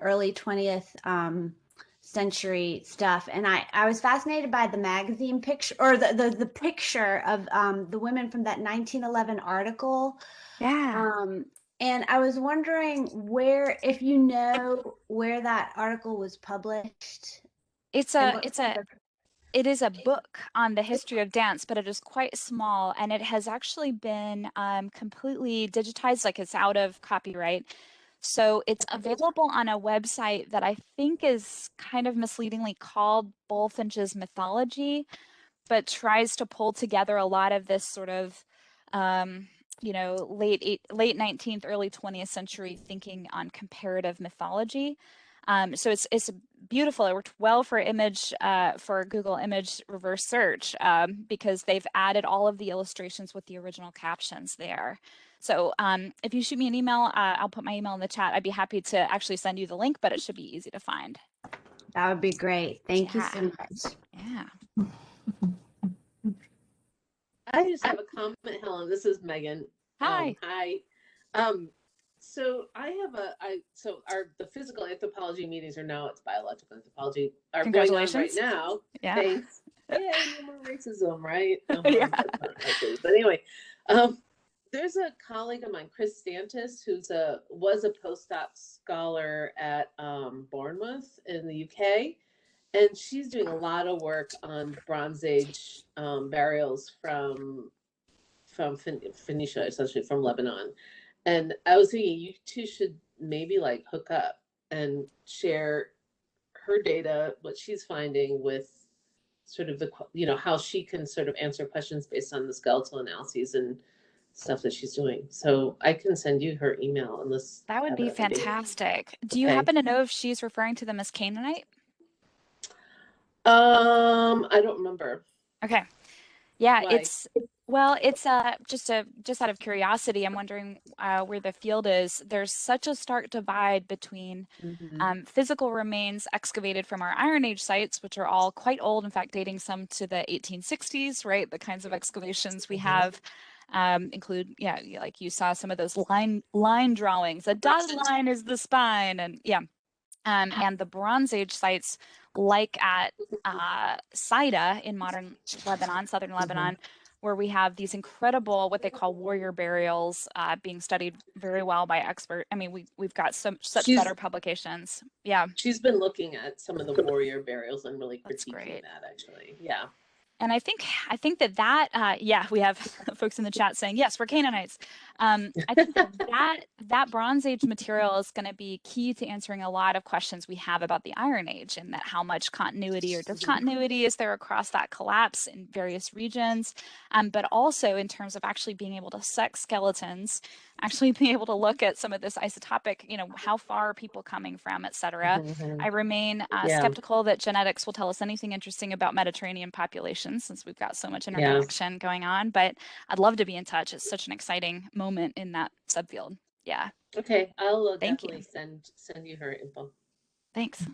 early 20th century stuff. And I was fascinated by the magazine picture, or the picture of the women from that 1911 article. Yeah. And I was wondering where, if you know where that article was published It's and a what it's kind a of. it is a book on the history of dance, but it is quite small and it has actually been completely digitized, like it's out of copyright. So it's available on a website that I think is kind of misleadingly called Bulfinch's Mythology, but tries to pull together a lot of this sort of um, late 19th, early 20th century thinking on comparative mythology. So it's beautiful. It worked well for for Google image reverse search because they've added all of the illustrations with the original captions there. So if you shoot me an email, I'll put my email in the chat. I'd be happy to actually send you the link, but it should be easy to find. That would be great. Thank you Yeah, so much. yeah. I just have a comment, Helen. This is Megan. Hi. Hi. So the physical anthropology meetings are now, it's biological anthropology, are going on right Congratulations. now. Yeah. Thanks. Yeah, no more racism, right? No more, Yeah. that's not likely. But anyway, there's a colleague of mine, Chris Stantis, was a postdoc scholar at Bournemouth in the UK. And she's doing a lot of work on Bronze Age burials from Phoenicia, essentially from Lebanon. And I was thinking you two should maybe like hook up and share her data, what she's finding with sort of how she can sort of answer questions based on the skeletal analyses and stuff that she's doing. So I can send you her email unless That would have be it already. fantastic. Do you Okay. happen to know if she's referring to them as Canaanite? I don't remember. Okay. Yeah, Why? it's just out of curiosity, I'm wondering where the field is. There's such a stark divide between physical remains excavated from our Iron Age sites, which are all quite old, in fact, dating some to the 1860s, right? The kinds of excavations we have include, yeah, like you saw some of those line drawings. A dotted line is the spine, and yeah. And the Bronze Age sites, like at Saida in modern Lebanon, southern Lebanon, where we have these incredible, what they call warrior burials, being studied very well by expert. I mean, we've got such better publications. Yeah, she's been looking at some of the warrior burials and really that's critiquing great. that, actually. Yeah. And I think that yeah, we have folks in the chat saying yes, we're Canaanites. I think that Bronze Age material is going to be key to answering a lot of questions we have about the Iron Age, and that how much continuity or discontinuity is there across that collapse in various regions, but also in terms of actually being able to sex skeletons, actually being able to look at some of this isotopic, how far are people coming from, etc. I remain skeptical that genetics will tell us anything interesting about Mediterranean populations, since we've got so much interconnection going on, but I'd love to be in touch. It's such an exciting moment in that subfield. Yeah. Okay, I'll Thank definitely you. send you her info. Thanks.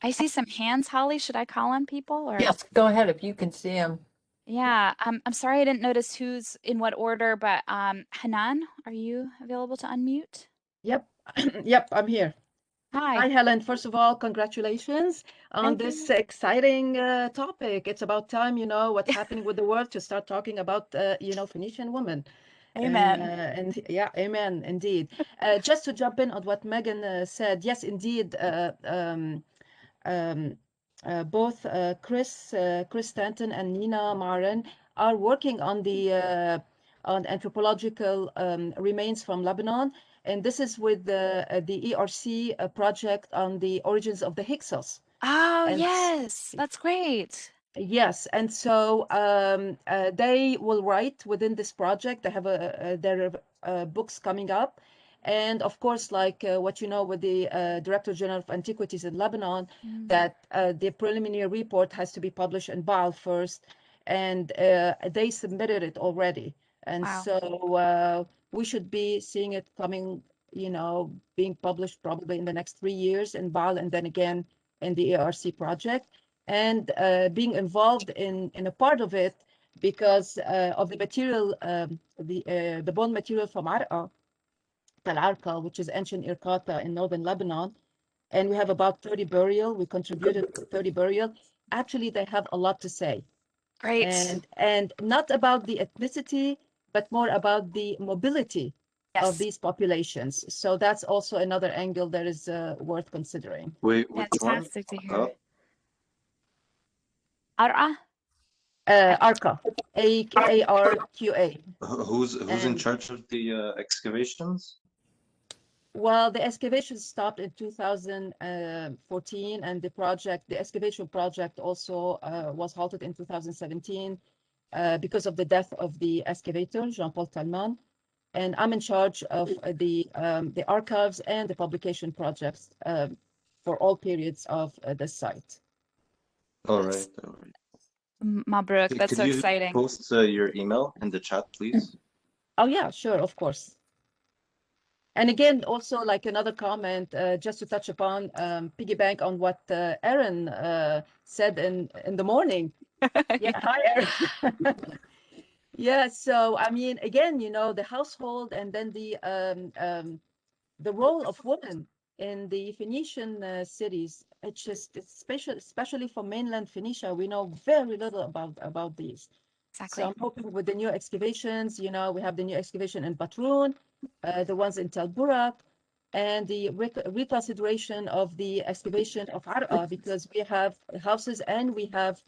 I see some hands, Holly. Should I call on people or? Yes, go ahead if you can see them. Yeah, I'm sorry I didn't notice who's in what order, but Hanan, are you available to unmute? Yep, yep, I'm here. Hi. Hi, Helen. First of all, congratulations on this exciting topic. It's about time, what's happening with the world to start talking about, Phoenician women. Amen. And yeah, amen, indeed. Just to jump in on what Megan said, yes, indeed, both Chris Stanton and Nina Maren are working on the on anthropological remains from Lebanon, and this is with the ERC project on the origins of the Hyksos. Oh, And yes, that's great. yes, and so they will write within this project. They have their books coming up, and of course, like what you know with the Director General of Antiquities in Lebanon, that the preliminary report has to be published in BAL first, and they submitted it already, and Wow. so we should be seeing it coming, being published probably in the next 3 years in BAL, and then again in the ERC project. And being involved in a part of it because of the material, the bone material from Arqa, Tal Arqa, which is ancient Irkata in northern Lebanon. And we have about 30 burial. We contributed 30 burial. Actually, they have a lot to say. Great. And not about the ethnicity, but more about the mobility of Yes. these populations. So that's also another angle that is worth considering. Wait, which one? Fantastic to hear. Ar'a? Arqa, Arqa. Who's in And charge of the excavations? well, the excavation stopped in 2014, and the excavation project also was halted in 2017 because of the death of the excavator, Jean-Paul Talman. And I'm in charge of the archives and the publication projects for all periods of the site. All right. Mabruk, that's Could so you exciting. post your email in the chat, please? Oh yeah, sure, of course. And again, also like another comment, just to touch upon, piggyback on what Erin said in the morning. Yeah, hi, Erin. Yeah, so I mean, again, you know, the household and then the role of women in the Phoenician cities. It's special, especially for mainland Phoenicia. We know very little about these. Exactly. So I'm hoping with the new excavations, you know, we have the new excavation in Batroun, the ones in Tel Burak, and the reconsideration of the excavation of Ar'a, because we have houses and we have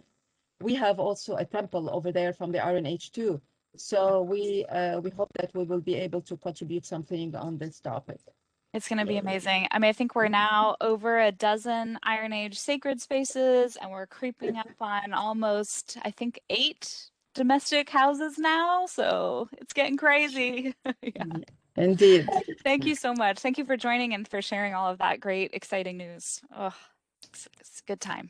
also a temple over there from the Iron Age too. So we hope that we will be able to contribute something on this topic. It's going to be amazing. I mean, I think we're now over a dozen Iron Age sacred spaces, and we're creeping up on almost, I think, 8 domestic houses now. So it's getting crazy. Yeah. Indeed. Thank you so much. Thank you for joining and for sharing all of that great, exciting news. Oh, it's a good time.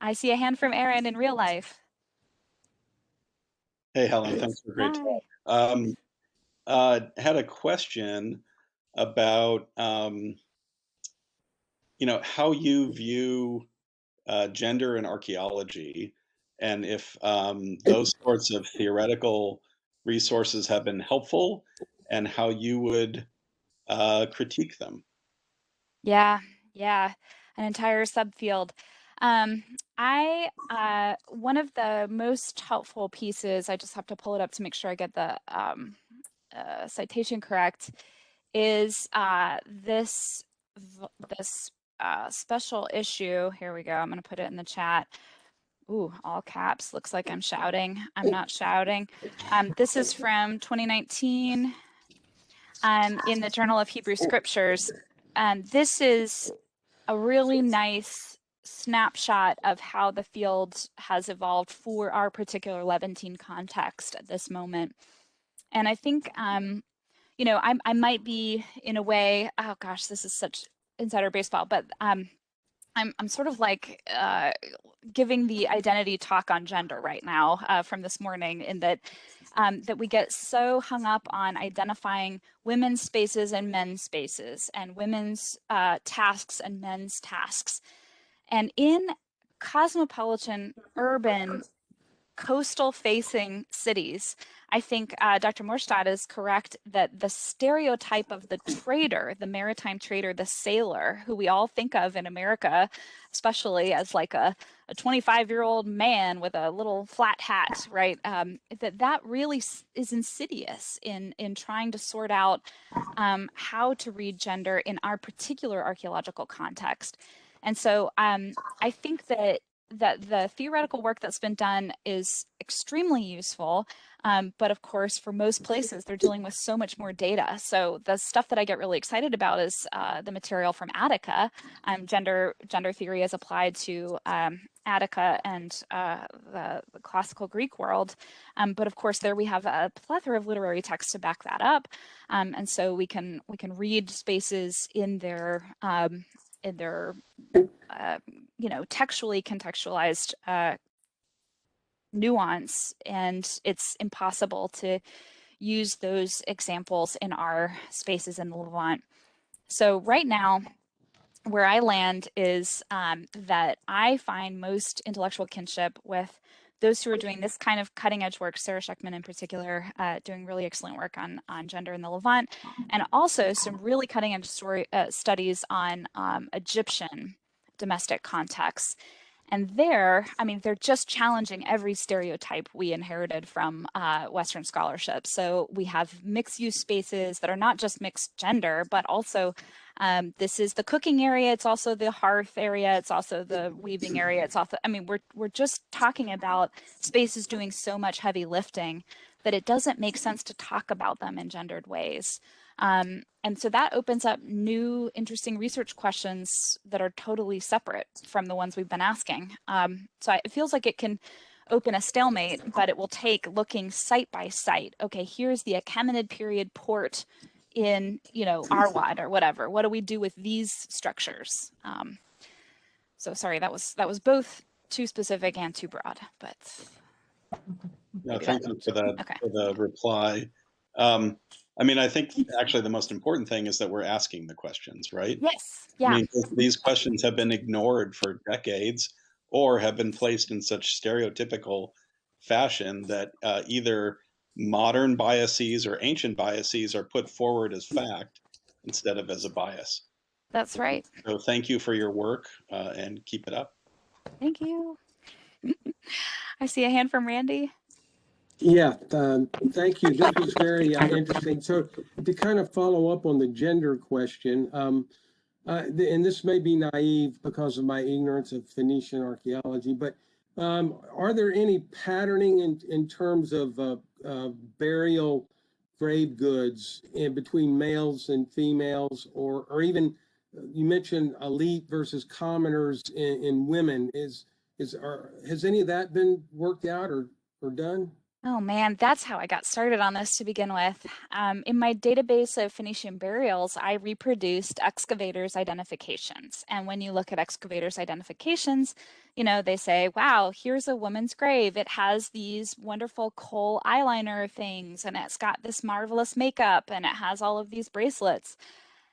I see a hand from Aaron in real life. Hey, Helen, thanks for a great talk. Had a question about, you know, how you view gender in archaeology, and if those sorts of theoretical resources have been helpful, and how you would critique them. Yeah, an entire subfield. One of the most helpful pieces, I just have to pull it up to make sure I get the citation correct, is this special issue. Here we go. I'm going to put it in the chat. Ooh, all caps. Looks like I'm shouting. I'm not shouting. This is from 2019 in the Journal of Hebrew Scriptures. This is a really nice snapshot of how the field has evolved for our particular Levantine context at this moment. And I think, you know, I might be in a way, oh gosh, this is such insider baseball, but I'm sort of like giving the identity talk on gender right now from this morning, in that that we get so hung up on identifying women's spaces and men's spaces, and women's tasks and men's tasks. And in cosmopolitan, urban, coastal facing cities, I think Dr. Morstad is correct that the stereotype of the trader, the maritime trader, the sailor, who we all think of in America, especially as like a 25-year-old man with a little flat hat, right? That really is insidious in trying to sort out how to read gender in our particular archaeological context. And so I think that the theoretical work that's been done is extremely useful. But of course, for most places, they're dealing with so much more data. So the stuff that I get really excited about is the material from Attica, gender theory as applied to Attica and the classical Greek world. But of course, there we have a plethora of literary texts to back that up. And so we can read spaces in their you know, textually contextualized nuance, and it's impossible to use those examples in our spaces in the Levant. So right now, where I land is that I find most intellectual kinship with those who are doing this kind of cutting edge work, Sarah Scheckman in particular, doing really excellent work on gender in the Levant, and also some really cutting edge studies on Egyptian domestic contexts. And there, I mean, they're just challenging every stereotype we inherited from Western scholarship. So we have mixed use spaces that are not just mixed gender, but also this is the cooking area. It's also the hearth area. It's also the weaving area. It's also, I mean, we're just talking about spaces doing so much heavy lifting that it doesn't make sense to talk about them in gendered ways. And so that opens up new, interesting research questions that are totally separate from the ones we've been asking. So it feels like it can open a stalemate, but it will take looking site by site. Okay, here's the Achaemenid period port in, you know, Arwad or whatever. What do we do with these structures? So sorry, that was both too specific and too broad, but No, thank you for that, okay. for the reply. I mean, I think actually the most important thing is that we're asking the questions, right? Yes. Yeah. I mean, these questions have been ignored for decades or have been placed in such stereotypical fashion that either modern biases or ancient biases are put forward as fact instead of as a bias. That's right. So thank you for your work and keep it up. Thank you. I see a hand from Randy. Yeah, thank you. This was very interesting. So to kind of follow up on the gender question, and this may be naive because of my ignorance of Phoenician archaeology, but are there any patterning in terms of burial grave goods in between males and females, or even you mentioned elite versus commoners in women? Has any of that been worked out or done? Oh man, that's how I got started on this to begin with. In my database of Phoenician burials, I reproduced excavators' identifications. And when you look at excavators' identifications, you know, they say, wow, here's a woman's grave. It has these wonderful kohl eyeliner things, and it's got this marvelous makeup, and it has all of these bracelets.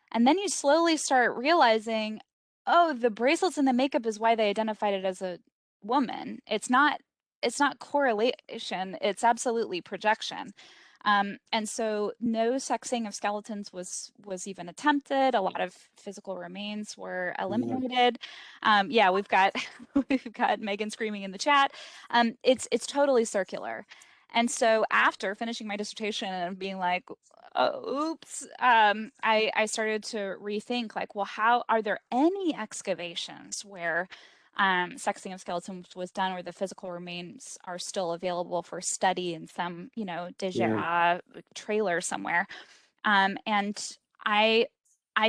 And then you slowly start realizing, oh, the bracelets and the makeup is why they identified it as a woman. It's not correlation, it's absolutely projection. And so no sexing of skeletons was even attempted. A lot of physical remains were eliminated. Yeah, we've got we've got Megan screaming in the chat. It's totally circular. And so after finishing my dissertation and being like, oh, oops, I started to rethink like, well, how are there any excavations where sexing of skeletons was done where the physical remains are still available for study in some, you know, Dejera trailer somewhere. And I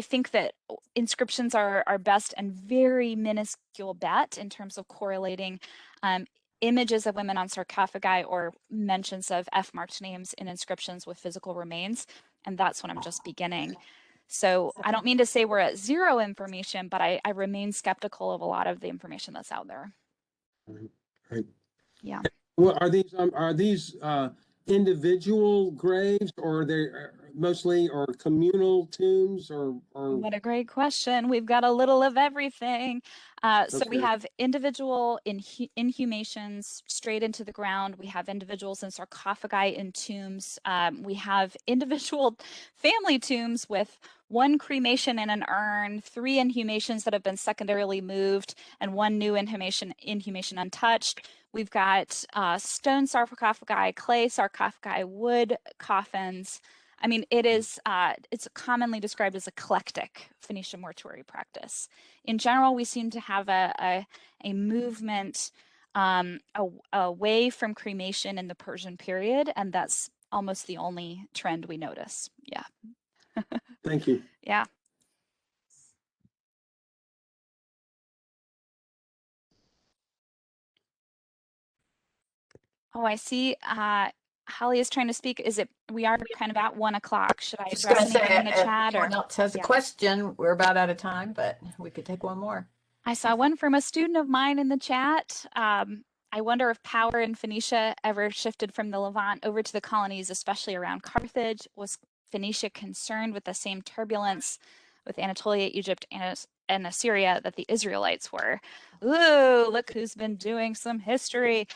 think that inscriptions are our best and very minuscule bet in terms of correlating images of women on sarcophagi or mentions of F-marked names in inscriptions with physical remains. And that's what I'm just beginning. So I don't mean to say we're at zero information, but I remain skeptical of a lot of the information that's out there. Right. Yeah. Well, are these individual graves, or are they mostly or communal tombs, or? What a great question. We've got a little of everything. So we have individual inhumations straight into the ground. We have individuals in sarcophagi in tombs. We have individual family tombs with one cremation in an urn, 3 inhumations that have been secondarily moved, and 1 new inhumation untouched. We've got stone sarcophagi, clay sarcophagi, wood coffins. I mean, it's commonly described as eclectic Phoenician mortuary practice. In general, we seem to have a movement away from cremation in the Persian period, and that's almost the only trend we notice. Yeah. Thank you. Yeah. Oh, I see. Holly is trying to speak. We are kind of at 1 o'clock. Should I address anything in the chat? If anyone else has a question, we're about out of time, but we could take one more. I saw one from a student of mine in the chat. I wonder if power in Phoenicia ever shifted from the Levant over to the colonies, especially around Carthage. Was Phoenicia concerned with the same turbulence with Anatolia, Egypt, and in Assyria that the Israelites were. Ooh, look who's been doing some history.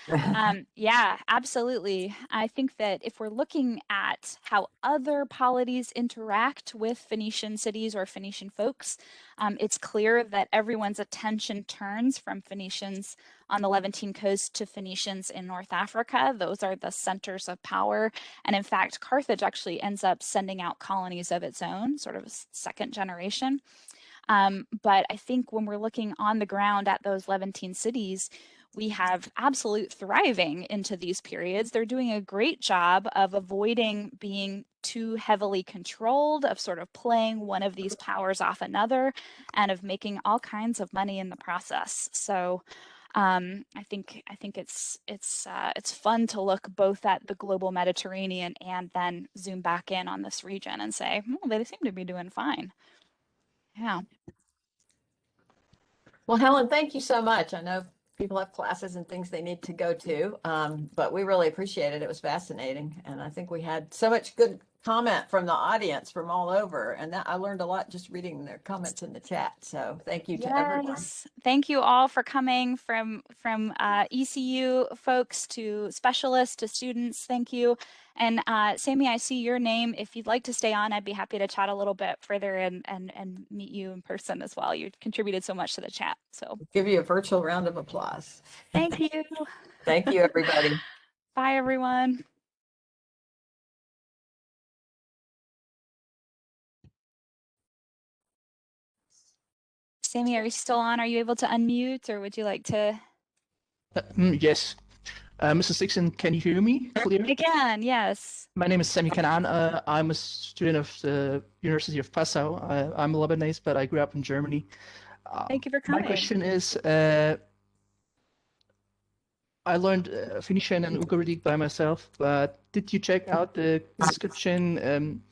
Yeah, absolutely. I think that if we're looking at how other polities interact with Phoenician cities or Phoenician folks, it's clear that everyone's attention turns from Phoenicians on the Levantine coast to Phoenicians in North Africa. Those are the centers of power. And in fact, Carthage actually ends up sending out colonies of its own, sort of a second generation. But I think when we're looking on the ground at those Levantine cities, we have absolute thriving into these periods. They're doing a great job of avoiding being too heavily controlled, of sort of playing one of these powers off another, and of making all kinds of money in the process. So I think it's fun to look both at the global Mediterranean and then zoom back in on this region and say, they seem to be doing fine. Yeah. Well, Helen, thank you so much. I know people have classes and things they need to go to, but we really appreciate it. It was fascinating. And I think we had so much good comment from the audience from all over. And that I learned a lot just reading their comments in the chat. So thank you to everyone. Yes. Thank you all for coming, from ECU folks to specialists to students. Thank you. And Sammy, I see your name. If you'd like to stay on, I'd be happy to chat a little bit further and meet you in person as well. You contributed so much to the chat. So Give you a virtual round of applause. thank you. Thank you, everybody. Bye, everyone. Sammy, are you still on? Are you able to unmute, or would you like to? Yes. Mrs. Dixon, can you hear me clear? Again, yes. My name is Sami Kanan. I'm a student of the University of Passau. I'm Lebanese, but I grew up in Germany. Thank you for coming. My question is, I learned Phoenician and Ugaritic by myself, but did you check out the inscription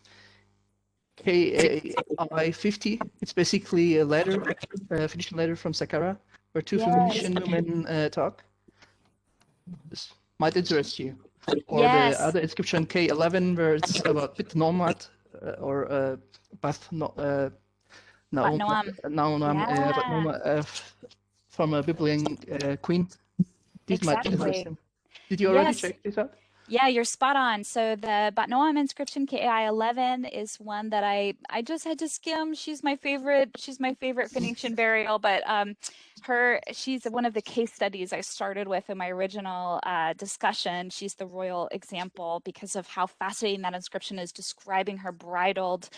KAI-50? It's basically a letter, a Phoenician letter from Saqqara, where two Phoenician women talk. This might interest you. Or the other inscription K11, where it's about Bit Nomad or Bath Noam from a Biblian queen. These might interest him. Did you already check this out? Yeah, you're spot on. So the Bat Noam inscription KAI-11 is one that I just had to skim. She's my favorite Phoenician burial, but she's one of the case studies I started with in my original discussion. She's the royal example because of how fascinating that inscription is, describing her bridled,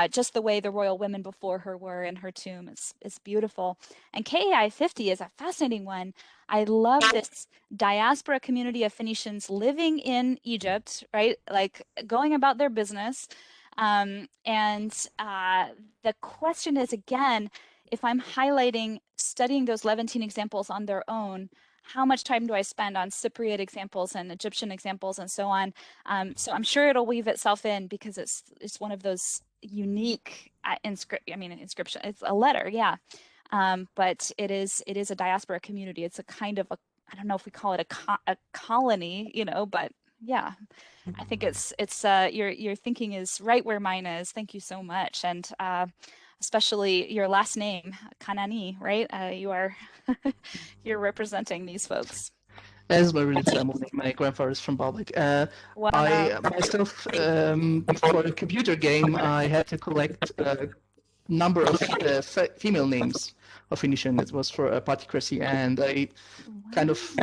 just the way the royal women before her were in her tomb. It's beautiful. And KAI-50 is a fascinating one. I love this diaspora community of Phoenicians living in Egypt, right? Like going about their business. The question is, again, if I'm highlighting studying those Levantine examples on their own, how much time do I spend on Cypriot examples and Egyptian examples and so on? So I'm sure it'll weave itself in because it's one of those unique inscription. It's a letter, yeah. But it is a diaspora community. It's a kind of I don't know if we call it a colony, but yeah, I think it's your thinking is right where mine is. Thank you so much, and especially your last name, Kanani, right? You're representing these folks. As my real family, my grandfather is from Baalbek. Wow. I myself, for a computer game, I had to collect a number of female names of Phoenician. It was for a particracy, and I kind of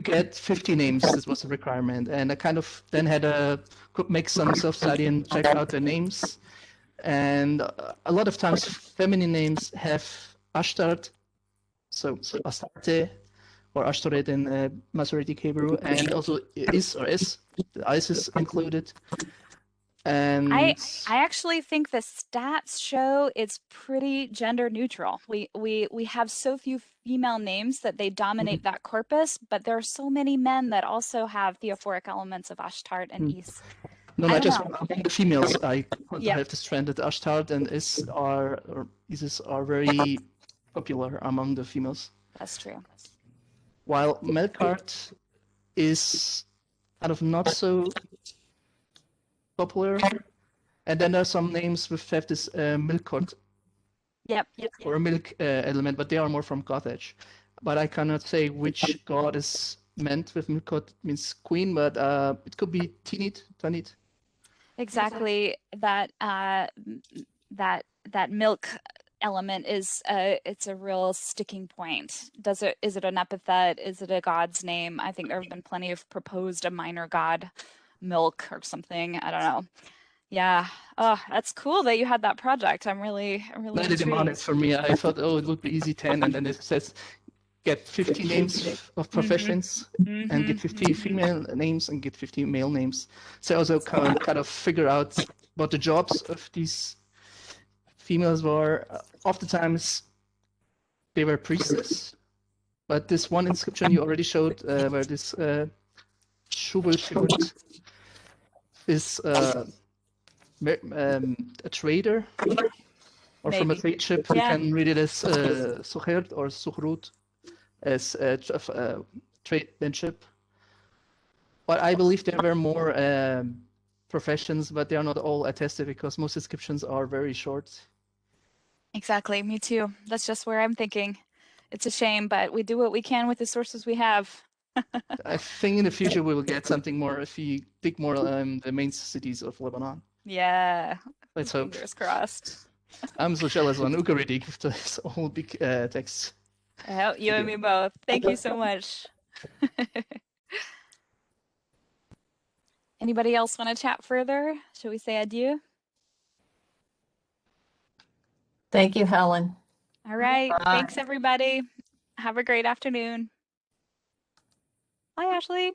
get 50 names. This was a requirement, and I kind of then had could make some self-study and check out the names. And a lot of times, feminine names have Ashtart, so Astarte, or Ashtoret in Masoretic Hebrew, and also Is or Is, the Isis included. And I actually think the stats show it's pretty gender neutral. We have so few female names that they dominate that corpus, but there are so many men that also have theophoric elements of Ashtart and Is. No, not just among the females. I have this trend that Ashtart and Isis are very popular among the females. That's true. While Melkart is kind of not so popular, and then there are some names with have this Milkort Yep. or a milk element, but they are more from Carthage. But I cannot say which god is meant with milk. It means queen, but it could be Tinit, Tanit. Exactly. That milk element is it's a real sticking point. Is it an epithet? Is it a god's name? I think there have been plenty of proposed a minor god, milk or something. I don't know. Yeah. Oh, that's cool that you had that project. I'm really Not the amount intrigued. is for me. I thought, oh, it would be easy 10, and then it says get 50 names of professions and get 50 female names and get 50 male names. So I also kind of figure out what the jobs of these females were. Oftentimes they were priestess. But this one inscription you already showed, where this Shubal is a trader or from a Maybe. trade ship. You Yeah. can read it as Sukhert or Sukhrut, as a trademanship. But I believe there were more professions, but they are not all attested because most inscriptions are very short. Exactly. Me too. That's just where I'm thinking. It's a shame, but we do what we can with the sources we have. I think in the future we will get something more if you dig more the main cities of Lebanon. Yeah. Let's hope. Fingers crossed. I'm so jealous on Ugaritic with this whole big text. You and me both. Thank you so much. Anybody else want to chat further? Shall we say adieu? Thank you, Helen. All right. Bye. Thanks, everybody. Have a great afternoon. Bye, Ashley.